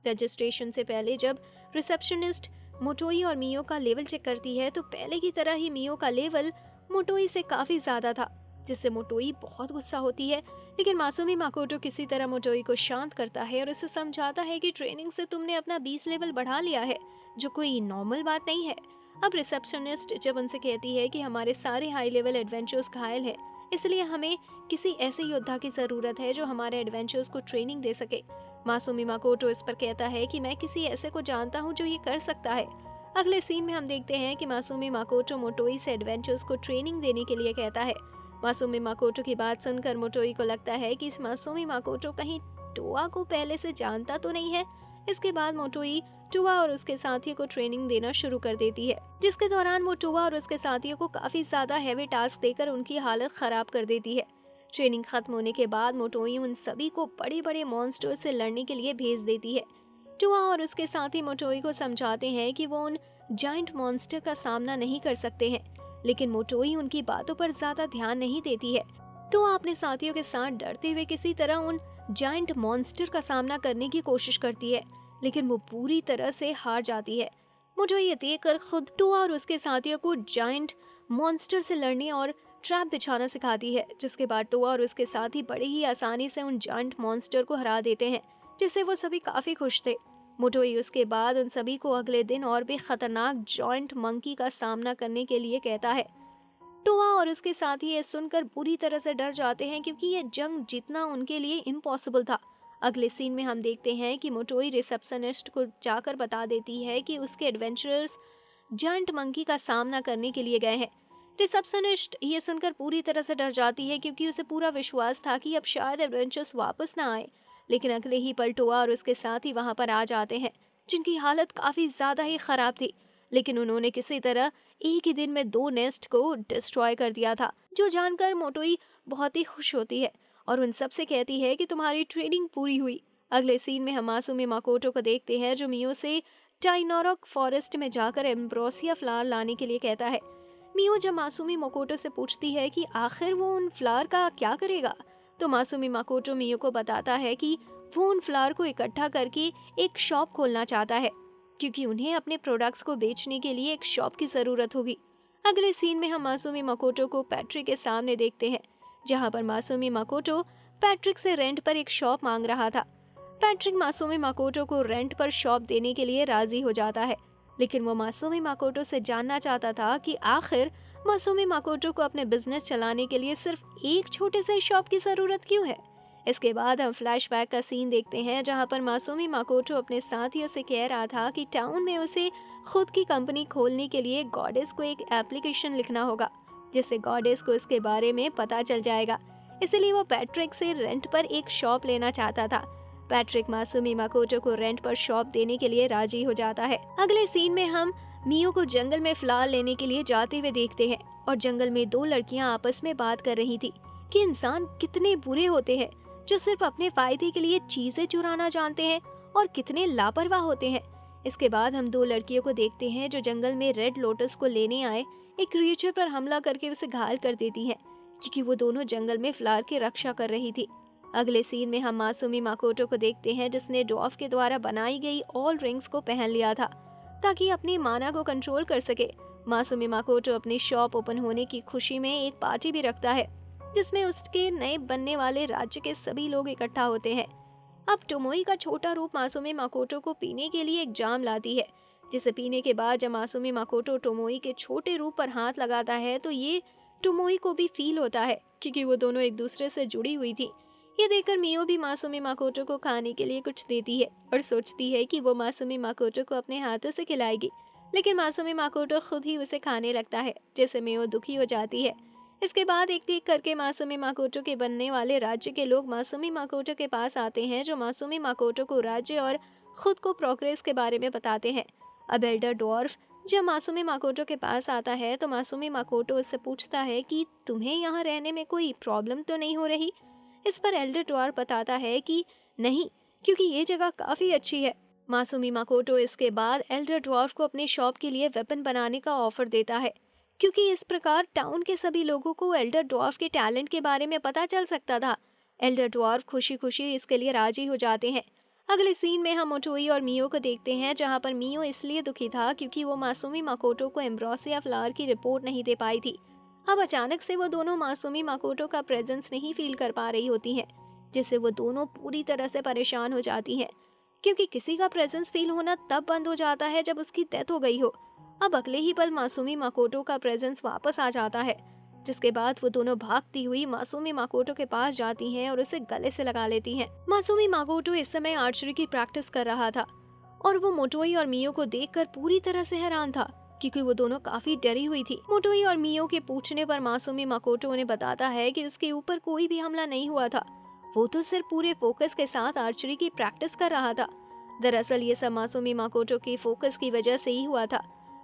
रजिस्ट्रेशन से पहले जब रिसेप्शनिस्ट मोटोई और मियो का लेवल चेक करती है तो पहले की तरह ही मियो का लेवल मोटोई से काफी ज्यादा था, जिससे मोटोई बहुत गुस्सा होती है। लेकिन मासुमी माकोटो किसी तरह मोटोई को शांत करता है और उसे समझाता है कि ट्रेनिंग से तुमने अपना 20 लेवल बढ़ा लिया है, जो कोई नॉर्मल बात नहीं है। अब रिसेप्शनिस्ट जब उनसे कहती है कि हमारे सारे हाई लेवल एडवेंचर्स घायल हैं, इसलिए हमें किसी ऐसे योद्धा की जरूरत है जो हमारे एडवेंचर्स को ट्रेनिंग दे सके। मासुमी माकोटो इस पर कहता है कि मैं किसी ऐसे को जानता हूँ जो ये कर सकता है। अगले सीन में हम देखते हैं कि मासुमी माकोटो मोटोई से एडवेंचर्स को ट्रेनिंग देने के लिए कहता है। मासुमी माकोटो की बात सुनकर मोटोई को लगता है कि इस मासुमी माकोटो कहीं टोआ को पहले से जानता तो नहीं है। इसके बाद मोटोई टोआ और उसके साथियों को ट्रेनिंग देना शुरू कर देती है, जिसके दौरान वो टोआ और उसके साथियों को काफी ज्यादा हैवी टास्क देकर उनकी हालत खराब कर देती है। ट्रेनिंग खत्म होने के बाद मोटोई उन सभी को बड़े बड़े मॉन्स्टर से लड़ने के लिए भेज देती है। टोआ और उसके साथी मोटोई को समझाते हैं कि वो उन जायंट मॉन्स्टर का सामना नहीं कर सकते हैं, लेकिन मोटोई उनकी बातों पर ज्यादा ध्यान नहीं देती है। टोआ अपने साथियों के साथ डरते हुए किसी तरह उन जायंट मॉन्स्टर का सामना करने की कोशिश करती है, लेकिन वो पूरी तरह से हार जाती है। मोटोई ये देखकर खुद टोआ और उसके साथियों को जायंट मॉन्स्टर से लड़ने और ट्रैप बिछाना सिखाती है, जिसके बाद टोआ और उसके साथी बड़े ही आसानी से उन जायंट मॉन्स्टर को हरा देते हैं, जिससे वो सभी काफी खुश थे। मोटोई उसके बाद उन सभी को अगले दिन और भी खतरनाक जॉइंट मंकी का सामना करने के लिए कहता है। टोआ और उसके साथी ये सुनकर बुरी तरह से डर जाते हैं, क्योंकि ये जंग जीतना उनके लिए इम्पॉसिबल था। अगले सीन में हम देखते हैं कि मोटोई रिसेप्शनिस्ट को जाकर बता देती है कि उसके एडवेंचरर्स जायंट मंकी का सामना करने के लिए गए हैं। रिसेप्शनिस्ट ये सुनकर पूरी तरह से डर जाती है, क्योंकि उसे पूरा विश्वास था कि अब शायद एडवेंचर्स वापस ना आए। लेकिन अगले ही पल टोआ और उसके साथी वहां पर आ जाते हैं, जिनकी हालत काफी ज्यादा ही खराब थी। लेकिन उन्होंने किसी तरह एक ही दिन में 2 नेस्ट को डिस्ट्रॉय कर दिया था, जो जानकर मोटोई बहुत ही खुश होती है और उन सब से कहती है कि तुम्हारी ट्रेनिंग पूरी हुई। अगले सीन में हम मासूमी माकोटो को देखते हैं, जो मियो से टाइनोरक फॉरेस्ट में जाकर एम्ब्रोसिया फ्लावर लाने के लिए कहता है। मियो जब मासूमी माकोटो से पूछती है कि आखिर वो उन फ्लावर का क्या करेगा, तो मासूमी माकोटो मियो को बताता है कि वो उन फ्लावर को इकट्ठा करके एक शॉप खोलना चाहता है, क्योंकि उन्हें अपने प्रोडक्ट्स को बेचने के लिए एक शॉप की जरूरत होगी। अगले सीन में हम मासूमी माकोटो को पैट्रिक के सामने देखते हैं, जहां पर मासूमी माकोटो पैट्रिक से रेंट पर एक शॉप मांग रहा था। पैट्रिक मासूमी माकोटो को रेंट पर शॉप देने के लिए राजी हो जाता है, लेकिन वो मासूमी माकोटो से जानना चाहता था कि आखिर मासूमी माकोटो को अपने बिजनेस चलाने के लिए सिर्फ एक छोटे से शॉप की जरूरत क्यों है। इसके बाद हम फ्लैशबैक का सीन देखते हैं, जहां पर मासूमी माकोटो अपने साथियों से कह रहा था कि टाउन में उसे खुद की कंपनी खोलने के लिए गॉडेस को एक एप्लीकेशन लिखना होगा, जिससे गॉडेस को इसके बारे में पता चल जाएगा। इसलिए वो पैट्रिक से रेंट पर एक शॉप लेना चाहता था। पैट्रिक मासूमी माकोटो को रेंट पर शॉप देने के लिए राजी हो जाता है। अगले सीन में हम मियो को जंगल में फ्लावर लेने के लिए जाते हुए देखते हैं, और जंगल में 2 लड़कियां आपस में बात कर रही थी कि इंसान कितने बुरे होते हैं, जो सिर्फ अपने फायदे के लिए चीजें चुराना जानते हैं, और कितने लापरवाह होते हैं। इसके बाद हम 2 लड़कियों को देखते हैं, जो जंगल में रेड लोटस को लेने आए एक क्रिएचर पर हमला करके उसे घायल कर देती हैं, क्योंकि वो दोनों जंगल में फ्लावर की रक्षा कर रही थी। अगले सीन में हम मासूमी माकोटो को देखते हैं, जिसने डॉर्फ के द्वारा बनाई गई ऑल रिंग्स को पहन लिया था ताकि अपनी माना को कंट्रोल कर सके। मासूमी माकोटो अपनी शॉप ओपन होने की खुशी में एक पार्टी भी रखता है, जिसमें उसके नए बनने वाले राज्य के सभी लोग इकट्ठा होते हैं। अब टोमोई का छोटा रूप मासूमी माकोटो को पीने के लिए एक जाम लाती है, जिसे पीने के बाद जब मासूमी माकोटो टोमोई के छोटे रूप पर हाथ लगाता है, तो ये टोमोई को भी फील होता है, क्योंकि वो दोनों एक दूसरे से जुड़ी हुई थी। ये देखकर मियो भी मासूमी माकोटो को खाने के लिए कुछ देती है और सोचती है कि वो मासूमी माकोटो को अपने हाथों से खिलाएगी, लेकिन मासूमी माकोटो खुद ही उसे खाने लगता है, जिससे मियो दुखी हो जाती है। इसके बाद एक एक करके मासूमी माकोटो के बनने वाले राज्य के लोग मासूमी माकोटो के पास आते हैं, जो मासूमी माकोटो को राज्य और खुद को प्रोग्रेस के बारे में बताते हैं। अब एल्डर डॉर्फ जब मासूमी माकोटो के पास आता है, तो मासूमी माकोटो उससे पूछता है कि तुम्हें यहाँ रहने में कोई प्रॉब्लम तो नहीं हो रही। इस पर एल्डर डॉर्फ बताता है कि नहीं, क्योंकि ये जगह काफी अच्छी है। मासूमी माकोटो इसके बाद एल्डर डॉर्फ को अपनी शॉप के लिए वेपन बनाने का ऑफर देता है, क्योंकि इस प्रकार टाउन के सभी लोगों को एल्डर डॉर्फ के टैलेंट के बारे में पता चल सकता था। एल्डर डॉर्फ खुशी खुशी इसके लिए राजी हो जाते हैं। अगले सीन में हम मोटोई और मियो को देखते हैं, जहां पर मियो इसलिए दुखी था क्योंकि वो मासूमी माकोटो को एम्ब्रोसिया फ्लावर की रिपोर्ट नहीं दे पाई थी। अब अचानक से वो दोनों मासूमी माकोटो का प्रेजेंस नहीं फील कर पा रही होती हैं, जिससे वो दोनों पूरी तरह से परेशान हो जाती हैं, क्योंकि किसी का प्रेजेंस फील होना तब बंद हो जाता है जब उसकी डेथ हो गई हो। अब अगले ही पल मासूमी माकोटो का प्रेजेंस वापस आ जाता है, जिसके बाद वो दोनों भागती हुई मासूमी माकोटो के पास जाती हैं और उसे गले से लगा लेती हैं। मासूमी माकोटो इस समय आर्चरी की प्रैक्टिस कर रहा था, और वो मोटोई और मियो को देखकर पूरी तरह से हैरान था, क्योंकि वो दोनों काफी डरी हुई थी। मोटोई और मियो के पूछने पर मासूमी माकोटो उन्हें बताता है कि उसके ऊपर कोई भी हमला नहीं हुआ था, वो तो सिर्फ पूरे फोकस के साथ आर्चरी की प्रैक्टिस कर रहा था। दरअसल ये सब मासूमी माकोटो की फोकस की वजह से ही हुआ था,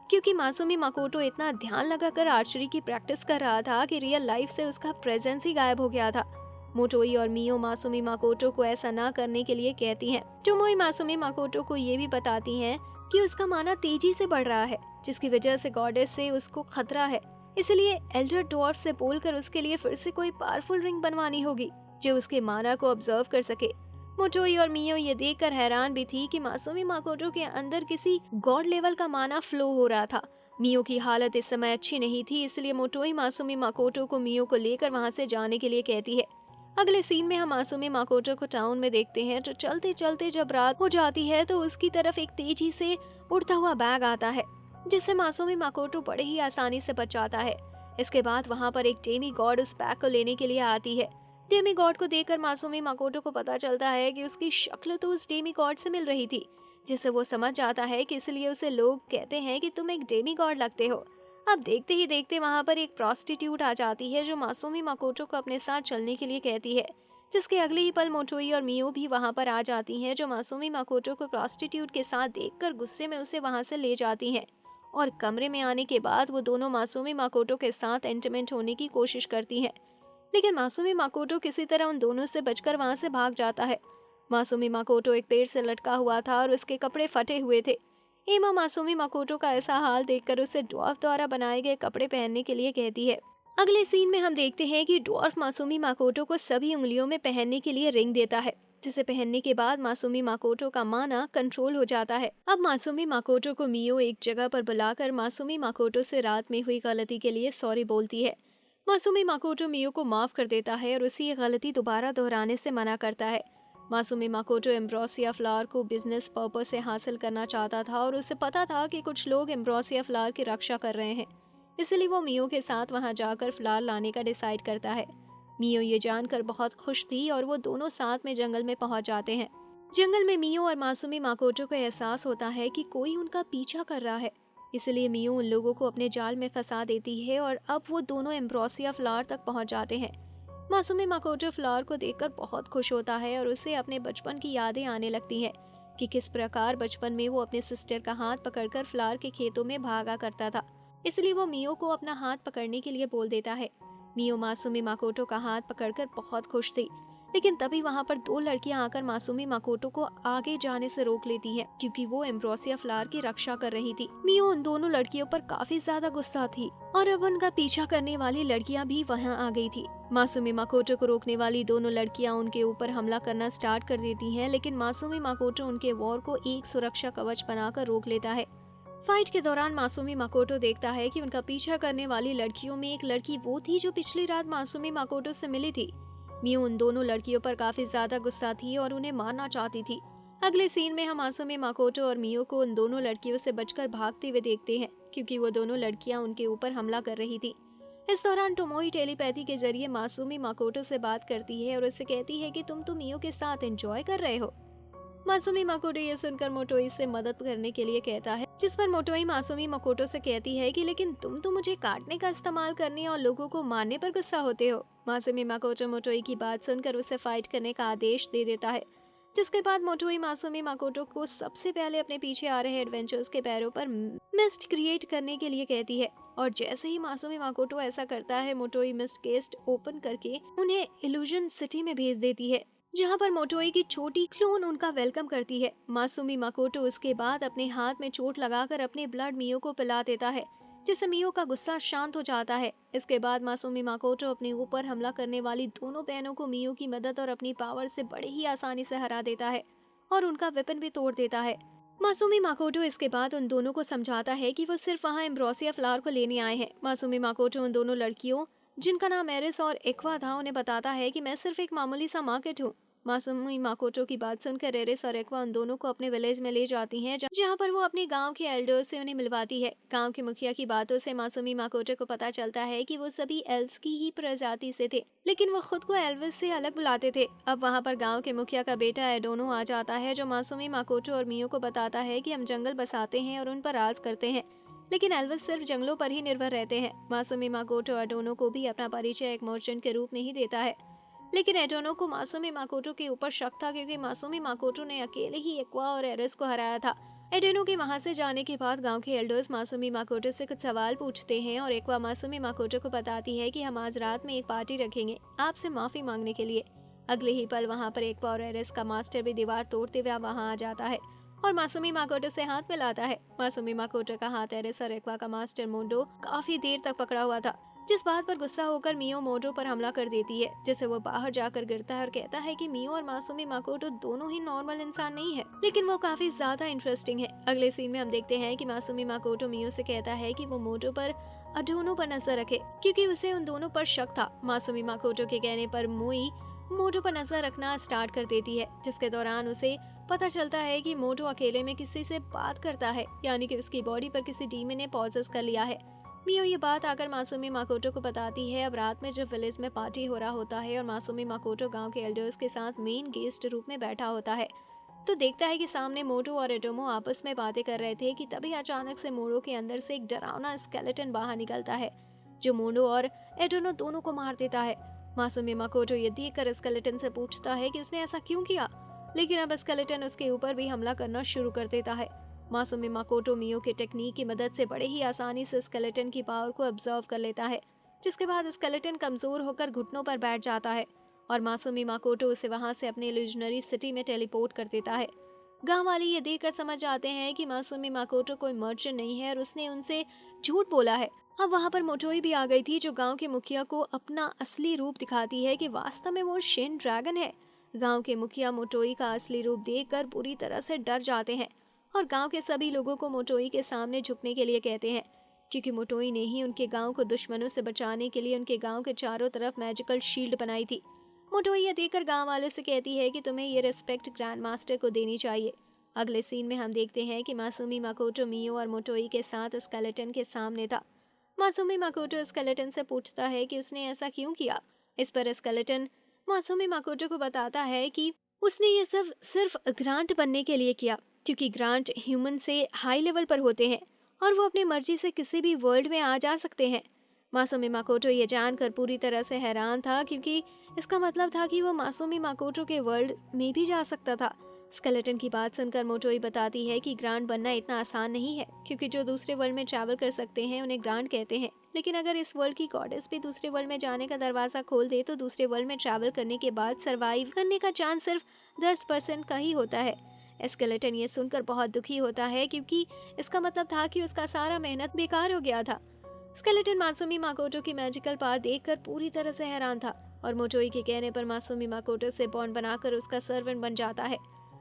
क्योंकि मासूमी माकोटो इतना ध्यान लगाकर आर्चरी की प्रैक्टिस कर रहा था कि रियल लाइफ से उसका प्रेजेंस ही गायब हो गया था। मोटोई और मियो मासूमी माकोटो को ऐसा ना करने के लिए कहती हैं। टोमोई मासूमी माकोटो को ये भी बताती हैं कि उसका माना तेजी से बढ़ रहा है, जिसकी वजह से गॉडेस से उसको खतरा है, इसलिए एल्डर डॉर्फ से बोलकर उसके लिए फिर से कोई पावरफुल रिंग बनवानी होगी। जो उसके माना को ऑब्जर्व कर सके। मोटोई और मियो ये देखकर हैरान भी थी कि मासूमी माकोटो के अंदर किसी गॉड लेवल का माना फ्लो हो रहा था। मियो की हालत इस समय अच्छी नहीं थी, इसलिए मोटोई मासूमी माकोटो को मियो को लेकर वहां से जाने के लिए कहती है। अगले सीन में हम मासूमी माकोटो को टाउन में देखते हैं, जो चलते चलते जब रात हो जाती है तो उसकी तरफ एक तेजी से उड़ता हुआ बैग आता है, जिससे मासूमी माकोटो बड़े ही आसानी से बच जाता है। इसके बाद वहां पर एक डेमी गॉड उस बैग को लेने के लिए आती है। डेमी गॉड को देखकर मासूमी माकोटो को पता चलता है कि उसकी शक्ल तो उस डेमी गॉड से मिल रही थी, जिससे वो समझ जाता है कि इसलिए उसे लोग कहते हैं कि तुम एक डेमी गॉड लगते हो। अब देखते ही देखते वहां पर एक प्रोस्टिट्यूट आ जाती है, जो मासूमी माकोटो को अपने साथ चलने के लिए कहती है, जिसके अगले ही पल मोटोई और मियो भी वहां पर आ जाती हैं, जो मासूमी माकोटो को प्रोस्टिट्यूट के साथ देखकर गुस्से में उसे वहां से ले जाती हैं। और कमरे में आने के बाद वो दोनों मासूमी माकोटो के साथ इंटीमेट होने की कोशिश करती हैं, लेकिन मासूमी माकोटो किसी तरह उन दोनों से बचकर वहां से भाग जाता है। मासूमी माकोटो एक पेड़ से लटका हुआ था और उसके कपड़े फटे हुए थे। एमा मासूमी माकोटो का ऐसा हाल देखकर उसे ड्वार्फ द्वारा बनाए गए कपड़े पहनने के लिए कहती है। अगले सीन में हम देखते हैं कि ड्वार्फ मासूमी माकोटो को सभी उंगलियों में पहनने के लिए रिंग देता है, जिसे पहनने के बाद मासूमी माकोटो का माना कंट्रोल हो जाता है। अब मासूमी माकोटो को मियो एक जगह पर बुलाकर मासूमी माकोटो से रात में हुई गलती के लिए सॉरी बोलती है। मासूमी माकोटो मियो को माफ कर देता है और उसे ये गलती दोबारा दोहराने से मना करता है। मासूमी माकोटो एम्ब्रोसिया फ्लावर को बिजनेस पर्पस से हासिल करना चाहता था और उसे पता था कि कुछ लोग एम्ब्रोसिया फ्लावर की रक्षा कर रहे हैं, इसलिए वो मियो के साथ वहां जाकर फ्लावर लाने का डिसाइड करता है। मियो ये जानकर बहुत खुश थी और वो दोनों साथ में जंगल में पहुंच जाते हैं। जंगल में मियो और मासूमी माकोटो को एहसास होता है कि कोई उनका पीछा कर रहा है, इसलिए मियो उन लोगों को अपने जाल में फंसा देती है और अब वो दोनों एम्ब्रोसिया फ्लावर तक पहुंच जाते हैं। मासूमी माकोटो फ्लावर को देखकर बहुत खुश होता है और उसे अपने बचपन की यादें आने लगती हैं कि किस प्रकार बचपन में वो अपने सिस्टर का हाथ पकड़कर फ्लावर के खेतों में भागा करता था, इसलिए वो मियो को अपना हाथ पकड़ने के लिए बोल देता है। मियो मासूमी माकोटो का हाथ पकड़कर बहुत खुश थी, लेकिन तभी वहां पर दो लड़कियां आकर मासूमी माकोटो को आगे जाने से रोक लेती हैं, क्योंकि वो एम्ब्रोसिया फ्लावर की रक्षा कर रही थी। मियो उन दोनों लड़कियों पर काफी ज्यादा गुस्सा थी और अब उनका पीछा करने वाली लड़कियां भी वहां आ गई थी। मासूमी माकोटो को रोकने वाली दोनों लड़कियां उनके ऊपर हमला करना स्टार्ट कर देती हैं, लेकिन मासूमी माकोटो उनके वॉर को एक सुरक्षा कवच बनाकर रोक लेता है। फाइट के दौरान मासूमी माकोटो देखता है कि उनका पीछा करने वाली लड़कियों में एक लड़की वो थी जो पिछली रात मासूमी माकोटो से मिली थी। मियो उन दोनों लड़कियों पर काफी ज्यादा गुस्सा थी और उन्हें मारना चाहती थी। अगले सीन में हम मासूमी माकोटो और मियो को उन दोनों लड़कियों से बचकर भागते हुए देखते हैं, क्योंकि वो दोनों लड़कियां उनके ऊपर हमला कर रही थी। इस दौरान टोमोई टेलीपैथी के जरिए मासूमी माकोटो से बात करती है और उससे कहती है कि तुम तो मियो के साथ एंजॉय कर रहे हो। मासूमी माकोटो ये सुनकर मोटोई से मदद करने के लिए कहता है, जिस पर मोटोई मासूमी माकोटो से कहती है कि लेकिन तुम तो मुझे काटने का इस्तेमाल करने और लोगों को मारने पर गुस्सा होते हो। मासूमी माकोटो मोटोई की बात सुनकर उसे फाइट करने का आदेश दे देता है, जिसके बाद मोटोई मासूमी माकोटो को सबसे पहले अपने पीछे आ रहे एडवेंचर्स के पैरों पर मिस्ट क्रिएट करने के लिए कहती है। और जैसे ही मासूमी माकोटो ऐसा करता है, मोटोई मिस्ट केस्ट ओपन करके उन्हें इल्यूजन सिटी में भेज देती है, जहां पर मोटोई की छोटी क्लोन उनका वेलकम करती है। मासूमी माकोटो उसके बाद अपने हाथ में चोट लगाकर अपने ब्लड मियो को पिला देता है, जिससे मियो का गुस्सा शांत हो जाता है। इसके बाद मासूमी माकोटो अपने ऊपर हमला करने वाली दोनों बहनों को मियो की मदद और अपनी पावर से बड़े ही आसानी से हरा देता है और उनका वेपन भी तोड़ देता है। मासूमी माकोटो इसके बाद उन दोनों को समझाता है कि वो सिर्फ वहाँ एम्ब्रोसिया फ्लावर को लेने आए हैं। मासूमी माकोटो उन दोनों लड़कियों, जिनका नाम एरिस और एक्वा था, उन्हें बताता है कि मैं सिर्फ एक मामूली सा मार्केट हूँ। मासूमी माकोटो की बात सुनकर एरिस और एक्वा उन दोनों को अपने विलेज में ले जाती हैं, जहां पर वो अपने गांव के एल्डर्स से उन्हें मिलवाती है। गांव के मुखिया की बातों से मासूमी माकोटो को पता चलता है कि वो सभी एल्व्स की ही प्रजाति से थे, लेकिन वो खुद को एल्विस से अलग बुलाते थे। अब वहां पर गांव के मुखिया का बेटा एडोनो आ जाता है, जो मासूमी माकोटो और मियो को बताता है कि हम जंगल बसाते हैं और उन पर राज करते हैं, लेकिन एल्विस सिर्फ जंगलों पर ही निर्भर रहते हैं। मासूमी माकोटो एडोनो को भी अपना परिचय एक मर्चेंट के रूप में ही देता है, लेकिन एडोनो को मासूमी माकोटो के ऊपर शक था, क्योंकि मासूमी माकोटो ने अकेले ही एक्वा और एरिस को हराया था। एडोनो के वहां से जाने के बाद गांव के एल्डर्स मासूमी माकोटो से कुछ सवाल पूछते हैं और एक्वा मासूमी माकोटो को बताती है कि हम आज रात में एक पार्टी रखेंगे आपसे माफी मांगने के लिए। अगले ही पल वहां पर एक्वा और एरिस का मास्टर भी दीवार तोड़ते हुए वहां आ जाता है और मासूमी माकोटो से हाथ मिलाता है। मासूमी माकोटो का हाथ एरिस और एक्वा का मास्टर मुंडो काफी देर तक पकड़ा हुआ था। जिस बात पर गुस्सा होकर मियो मोटो पर हमला कर देती है, जिससे वो बाहर जाकर गिरता है और कहता है कि मियो और मासूमी माकोटो दोनों ही नॉर्मल इंसान नहीं है, लेकिन वो काफी ज्यादा इंटरेस्टिंग है। अगले सीन में हम देखते हैं कि मासूमी माकोटो मियो से कहता है कि वो मोटो पर और दोनों पर नजर रखे, क्योंकि उसे उन दोनों पर शक था। मासूमी माकोटो के कहने पर मुई मोटो पर नजर रखना स्टार्ट कर देती है, जिसके दौरान उसे पता चलता है कि मोटो अकेले में किसी से बात करता है, यानी कि उसकी बॉडी पर किसी डीमन ने पॉजेस कर लिया है। मियो ये बात आकर मासूमी माकोटो को बताती है। अब रात में जब विलेज में पार्टी हो रहा होता है और मासूमी माकोटो गांव के एल्डर्स के साथ मेन गेस्ट रूप में बैठा होता है, तो देखता है कि सामने मोटो और एटोमो आपस में बातें कर रहे थे कि तभी अचानक से मोटो के अंदर से एक डरावना स्केलेटन बाहर निकलता है, जो मोटो और एटोनो दोनों को मार देता है। मासूमी माकोटो ये देखकर स्केलेटन से पूछता है कि उसने ऐसा क्यों किया, लेकिन अब स्केलेटन उसके ऊपर भी हमला करना शुरू कर देता है। मासूमी माकोटो मियो के टेक्निक की मदद से बड़े ही आसानी से स्केलेटन की पावर को ऑब्जर्व कर लेता है, जिसके बाद स्केलेटन कमजोर होकर घुटनों पर बैठ जाता है और मासूमी माकोटो उसे वहां से अपने इल्यूजनरी सिटी में टेलीपोर्ट कर देता है। गांव वाले ये देखकर समझ जाते हैं कि मासूमी माकोटो कोई मर्चेंट नहीं है और उसने उनसे झूठ बोला है। अब वहां पर मोटोई भी आ गई थी, जो गांव के मुखिया को अपना असली रूप दिखाती है कि वास्तव में वो शिन ड्रैगन है। गांव के मुखिया मोटोई का असली रूप देखकर पूरी तरह से डर जाते हैं और गांव के सभी लोगों को मोटोई के सामने झुकने के लिए कहते हैं, क्योंकि मोटोई ने ही उनके गांव को दुश्मनों से बचाने के लिए उनके गांव के चारों तरफ मैजिकल शील्ड बनाई थी। मोटोई ये देखकर गांव वालों से कहती है कि तुम्हें ये रिस्पेक्ट ग्रैंड मास्टर को देनी चाहिए। अगले सीन में हम देखते हैं कि मासूमी माकोटो मियो और मोटोई के साथ स्केलेटन के सामने था। मासूमी माकोटो स्केलेटन से पूछता है कि उसने ऐसा क्यों किया। इस पर स्केलेटन मासूमी माकोटो को बताता है कि उसने ये सब सिर्फ ग्रांट बनने के लिए किया, क्योंकि ग्रांट ह्यूमन से हाई लेवल पर होते हैं और वो अपनी मर्जी से किसी भी वर्ल्ड में आ जा सकते हैं। मासूमी माकोटो ये जानकर पूरी तरह से हैरान था, क्योंकि इसका मतलब था कि वो मासूमी माकोटो के वर्ल्ड में भी जा सकता था। स्केलेटन की बात सुनकर मोटोई बताती है कि ग्रांट बनना इतना आसान नहीं है, क्योंकि जो दूसरे वर्ल्ड में ट्रैवल कर सकते हैं उन्हें ग्रांट कहते हैं, लेकिन अगर इस वर्ल्ड की गॉडेस भी दूसरे वर्ल्ड में जाने का दरवाजा खोल दे तो दूसरे वर्ल्ड में ट्रैवल करने के बाद सर्वाइव करने का चांस सिर्फ 10% का ही होता है। स्केलेटन ये सुनकर बहुत दुखी होता है, क्योंकि इसका मतलब था कि उसका सारा मेहनत बेकार हो गया था। स्केलेटन मासूमी माकोटो की मैजिकल पावर देखकर पूरी तरह से हैरान था और मोटोई के कहने पर मासूमी माकोटो से बॉन्ड बनाकर उसका सर्वेंट बन जाता है।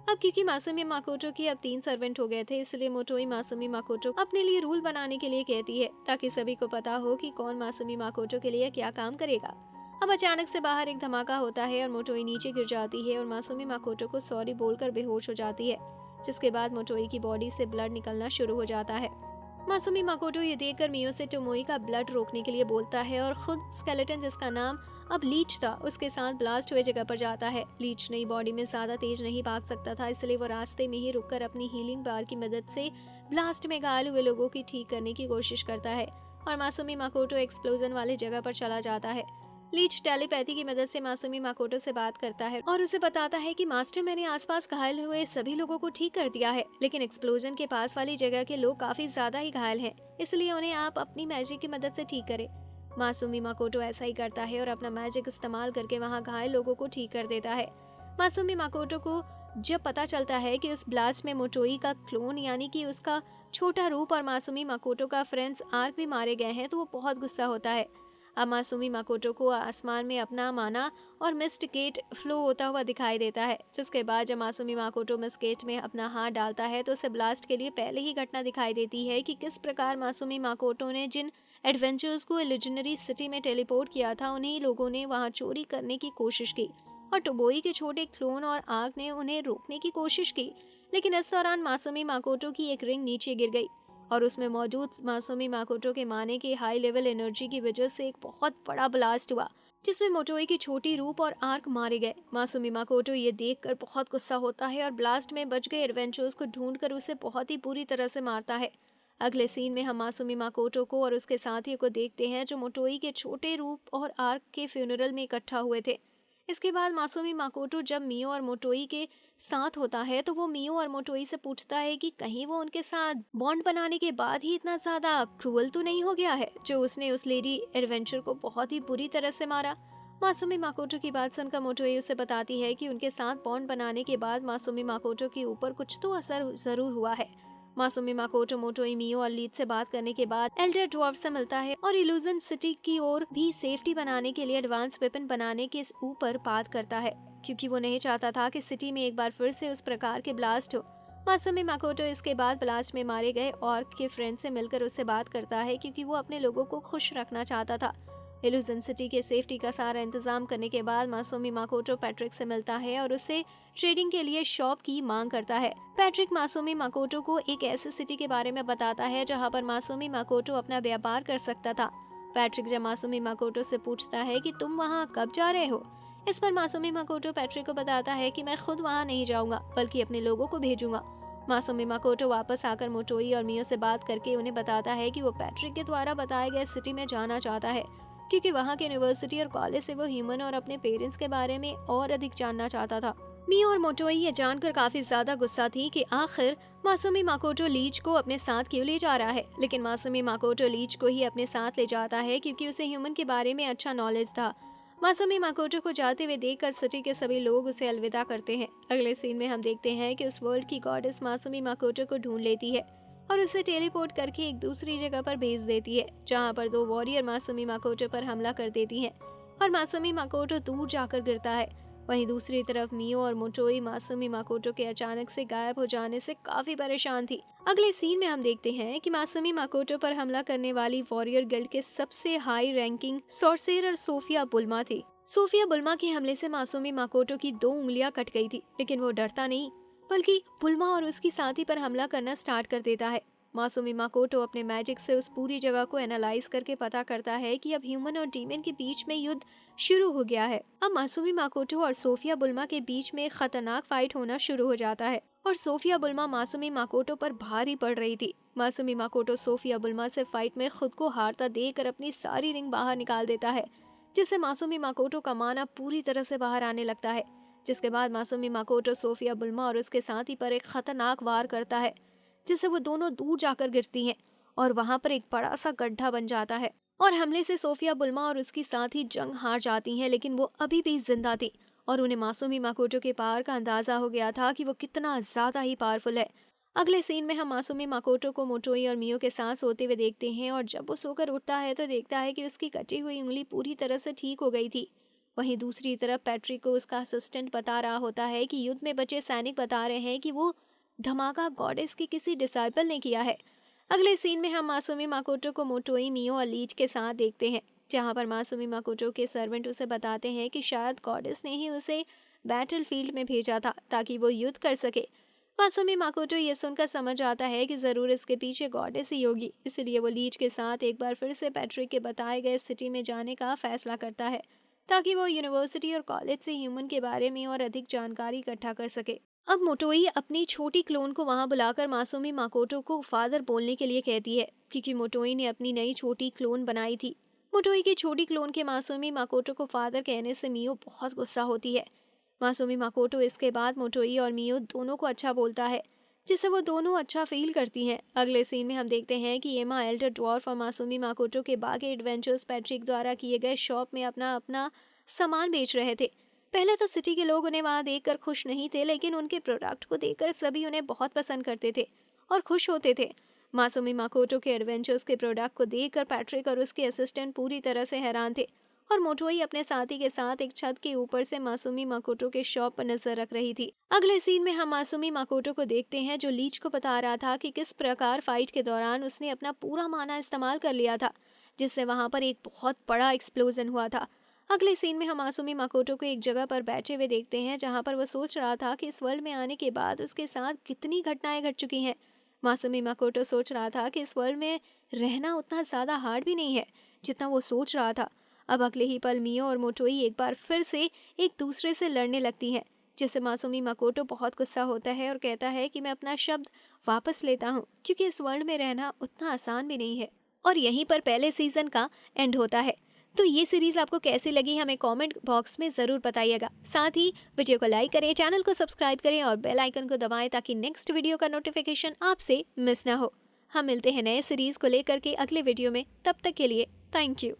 अब क्योंकि मासूमी माकोटो की अब 3 सर्वेंट हो गए थे, इसलिए मोटोई मासूमी माकोटो अपने लिए रूल बनाने के लिए कहती है, ताकि सभी को पता हो कि कौन मासूमी माकोटो के लिए क्या काम करेगा। अब अचानक से बाहर एक धमाका होता है और मोटोई नीचे गिर जाती है और मासूमी माकोटो को सॉरी बोलकर बेहोश हो जाती है, जिसके बाद मोटोई की बॉडी से ब्लड निकलना शुरू हो जाता है। मासूमी माकोटो ये देखकर मियो से टोमोई का ब्लड रोकने के लिए बोलता है और खुद स्केलेटन, जिसका नाम अब लीच था, उसके साथ ब्लास्ट हुए जगह पर जाता है। लीच नई बॉडी में ज्यादा तेज नहीं भाग सकता था, इसलिए वो रास्ते में ही रुककर अपनी हीलिंग बार की मदद से ब्लास्ट में घायल हुए लोगों की ठीक करने की कोशिश करता है और मासूमी माकोटो एक्सप्लोजन वाली जगह पर चला जाता है। लीच टेलीपैथी की मदद से मासूमी माकोटो से बात करता है और उसे बताता है कि मास्टर, मैंने आसपास घायल हुए सभी लोगों को ठीक कर दिया है, लेकिन एक्सप्लोजन के पास वाली जगह के लोग काफी ज्यादा ही घायल हैं, इसलिए उन्हें आप अपनी मैजिक की मदद से ठीक करें। मासूमी माकोटो ऐसा ही करता है और अपना मैजिक इस्तेमाल करके वहाँ घायल लोगों को ठीक कर देता है। मासूमी माकोटो को जब पता चलता है कि उस ब्लास्ट में मोटोई का क्लोन, यानी कि उसका छोटा रूप और मासूमी माकोटो का फ्रेंड्स आर्क भी मारे गए हैं, तो वो बहुत गुस्सा होता है। अब मासूमी माकोटो को आसमान में अपना माना और मिस्ट गेट फ्लो होता हुआ दिखाई देता है, जिसके बाद जब मासूमी माकोटो मिस्ट गेट में अपना हाथ डालता है तो उसे ब्लास्ट के लिए पहले ही घटना दिखाई देती है कि किस प्रकार मासूमी माकोटो ने जिन एडवेंचर्स को इल्यूजनरी सिटी में टेलीपोर्ट किया था, उन्हीं लोगों ने वहां चोरी करने की कोशिश की और टोबोई के छोटे क्लोन और आर्क ने उन्हें रोकने की कोशिश की, लेकिन इस दौरान मासूमी माकोटो की एक रिंग नीचे गिर गई और उसमें मौजूद मासूमी माकोटो के माने की हाई लेवल एनर्जी की वजह से एक बहुत बड़ा ब्लास्ट हुआ, जिसमें मोटोई की छोटी रूप और आर्क मारे गए। मासूमी माकोटो ये देखकर बहुत गुस्सा होता है और ब्लास्ट में बच गए एडवेंचर्स को ढूंढकर उसे बहुत ही बुरी तरह से मारता है। अगले सीन में हम मासूमी माकोटो को और उसके साथियों को देखते हैं, जो मोटोई के छोटे रूप और आर्क के फ्यूनरल में इकट्ठा हुए थे। इसके बाद मासूमी माकोटो जब मियो और मोटोई के साथ होता है तो वो मियो और मोटोई से पूछता है कि कहीं वो उनके साथ बॉन्ड बनाने के बाद ही इतना ज्यादा क्रूअल तो नहीं हो गया है, जो उसने उस लेडी एडवेंचर को बहुत ही बुरी तरह से मारा। मासूमी माकोटो की बात सुनकर मोटोई उसे बताती है कि उनके साथ बॉन्ड बनाने के बाद मासूमी माकोटो के ऊपर कुछ तो असर जरूर हुआ है मासूमी माकोटो मोटोई, मियो और लीच से बात करने के बाद एल्डर ड्वार्फ से मिलता है और इल्यूजन सिटी की ओर भी सेफ्टी बनाने के लिए एडवांस वेपन बनाने के ऊपर बात करता है, क्योंकि वो नहीं चाहता था कि सिटी में एक बार फिर से उस प्रकार के ब्लास्ट हो। मासूमी माकोटो इसके बाद ब्लास्ट में मारे गए ऑर्क के फ्रेंड से मिलकर उससे बात करता है, क्योंकि वो अपने लोगों को खुश रखना चाहता था। इल्यूजन सिटी के सेफ्टी का सारा इंतजाम करने के बाद मासूमी माकोटो पैट्रिक से मिलता है और उससे ट्रेडिंग के लिए शॉप की मांग करता है। पैट्रिक मासूमी माकोटो को एक ऐसी सिटी के बारे में बताता है जहां पर मासूमी माकोटो अपना व्यापार कर सकता था। पैट्रिक जब मासूमी माकोटो से पूछता है कि तुम वहां कब जा रहे हो, इस पर मासूमी माकोटो पैट्रिक को बताता है कि मैं खुद वहां नहीं जाऊंगा बल्कि अपने लोगों को भेजूंगा। मासूमी माकोटो वापस आकर मोटोई और मियो से बात करके उन्हें बताता है कि वो पैट्रिक के द्वारा बताए गए सिटी में जाना चाहता है, क्योंकि वहाँ के यूनिवर्सिटी और कॉलेज से वो ह्यूमन और अपने पेरेंट्स के बारे में और अधिक जानना चाहता था। मियो और मोटोई ये जानकर काफी ज्यादा गुस्सा थी कि आखिर मासूमी माकोटो लीच को अपने साथ क्यों ले जा रहा है, लेकिन मासूमी माकोटो लीच को ही अपने साथ ले जाता है क्योंकि उसे ह्यूमन के बारे में अच्छा नॉलेज था। मासूमी माकोटो को जाते हुए देखकर सिटी के सभी लोग उसे अलविदा करते हैं। अगले सीन में हम देखते हैं कि उस वर्ल्ड की गॉडेस मासूमी माकोटो को ढूंढ लेती है और उसे टेलीपोर्ट करके एक दूसरी जगह पर भेज देती है, जहां पर दो वॉरियर मासूमी माकोटो पर हमला कर देती हैं और मासूमी माकोटो दूर जाकर गिरता है। वहीं दूसरी तरफ मियो और मोटोई मासूमी माकोटो के अचानक से गायब हो जाने से काफी परेशान थी। अगले सीन में हम देखते हैं कि मासूमी माकोटो पर हमला करने वाली वॉरियर गिल्ड के सबसे high ranking sorcerer Sophia Bulma थी। सोफिया बुल्मा के हमले से मासूमी माकोटो की 2 उंगलियां कट गई थी, लेकिन वो डरता नहीं बल्कि बुल्मा और उसकी साथी पर हमला करना स्टार्ट कर देता है। मासूमी माकोटो अपने मैजिक से उस पूरी जगह को एनालाइज करके पता करता है कि अब ह्यूमन और डीमन के बीच में युद्ध शुरू हो गया है। अब मासूमी माकोटो और सोफिया बुल्मा के बीच में एक खतरनाक फाइट होना शुरू हो जाता है और सोफिया बुल्मा मासूमी माकोटो पर भारी पड़ रही थी। मासूमी माकोटो सोफिया बुल्मा से फाइट में खुद को हारता देखकर अपनी सारी रिंग बाहर निकाल देता है, जिससे मासूमी माकोटो का माना पूरी तरह से बाहर आने लगता है। जिसके बाद मासूमी माकोटो सोफिया बुल्मा और उसके साथी पर एक खतरनाक वार करता है, जिससे वो दोनों दूर जाकर गिरती हैं और वहां पर एक बड़ा सा गड्ढा बन जाता है और हमले से सोफिया बुल्मा और उसकी साथी जंग हार जाती हैं, लेकिन वो अभी भी जिंदा थी और उन्हें मासूमी माकोटो के पावर का अंदाजा हो गया था कि वो कितना ज्यादा ही पावरफुल है। अगले सीन में हम मासूमी माकोटो को मोटोई और मियो के साथ सोते हुए देखते हैं और जब वो सोकर उठता है तो देखता है कि उसकी कटी हुई उंगली पूरी तरह से ठीक हो गई थी। वहीं दूसरी तरफ पैट्रिक को उसका असिस्टेंट बता रहा होता है कि युद्ध में बचे सैनिक बता रहे हैं कि वो धमाका गॉडेस की किसी डिसाइपल ने किया है। अगले सीन में हम मासूमी माकोटो को मोटोई, मियो और लीच के साथ देखते हैं, जहां पर मासूमी माकोटो के सर्वेंट उसे बताते हैं कि शायद गॉडेस ने ही उसे बैटलफील्ड में भेजा था ताकि वो युद्ध कर सके। मासूमी माकोटो ये सुनकर समझ आता है कि जरूर इसके पीछे गॉडेस ही होगी, इसलिए वो लीच के साथ एक बार फिर से पैट्रिक के बताए गए सिटी में जाने का फैसला करता है ताकि वो यूनिवर्सिटी और कॉलेज से ह्यूमन के बारे में और अधिक जानकारी इकट्ठा कर सके। अब मोटोई अपनी छोटी क्लोन को वहां बुलाकर मासूमी माकोटो को फादर बोलने के लिए कहती है, क्योंकि मोटोई ने अपनी नई छोटी क्लोन बनाई थी। मोटोई की छोटी क्लोन के मासूमी माकोटो को फादर कहने से मियो बहुत गुस्सा होती है। मासूमी माकोटो इसके बाद मोटोई और मियो दोनों को अच्छा बोलता है, जिससे वो दोनों अच्छा फील करती हैं। अगले सीन में हम देखते हैं कि एमा, एल्डर ड्वार्फ और मासूमी माकोटो के बाकी एडवेंचर्स पैट्रिक द्वारा किए गए शॉप में अपना अपना सामान बेच रहे थे। पहले तो सिटी के लोग उन्हें वहां देखकर खुश नहीं थे, लेकिन उनके प्रोडक्ट को देखकर सभी उन्हें बहुत पसंद करते थे और खुश होते थे। मासूमी माकोटो के एडवेंचर्स के प्रोडक्ट को देखकर पैट्रिक और उसके असिस्टेंट पूरी तरह से हैरान थे और मोटोई अपने साथी के साथ एक छत के ऊपर से मासूमी माकोटो के शॉप पर नजर रख रही थी। अगले सीन में हम मासूमी माकोटो को देखते हैं, जो लीच को बता रहा था कि किस प्रकार फाइट के दौरान उसने अपना पूरा माना इस्तेमाल कर लिया था, जिससे वहां पर एक बहुत बड़ा एक्सप्लोजन हुआ था। अगले सीन में हम मासूमी माकोटो को एक जगह पर बैठे हुए देखते हैं, जहां पर वो सोच रहा था कि इस वर्ल्ड में आने के बाद उसके साथ कितनी घटनाएं घट चुकी हैं। मासूमी माकोटो सोच रहा था कि इस वर्ल्ड में रहना उतना ज़्यादा हार्ड भी नहीं है जितना वो सोच रहा था। अब अगले ही पल मियो और मोटोई एक बार फिर से एक दूसरे से लड़ने लगती हैं, जिससे मासूमी माकोटो बहुत गुस्सा होता है और कहता है कि मैं अपना शब्द वापस लेता हूँ, क्योंकि इस वर्ल्ड में रहना उतना आसान भी नहीं है। और यहीं पर पहले सीजन का एंड होता है। तो ये सीरीज आपको कैसी लगी हमें कमेंट बॉक्स में ज़रूर बताइएगा। साथ ही वीडियो को लाइक करें, चैनल को सब्सक्राइब करें और बेल आइकन को दबाएं ताकि नेक्स्ट वीडियो का नोटिफिकेशन आपसे मिस ना हो। हम मिलते हैं नए सीरीज को लेकर के अगले वीडियो में, तब तक के लिए थैंक यू।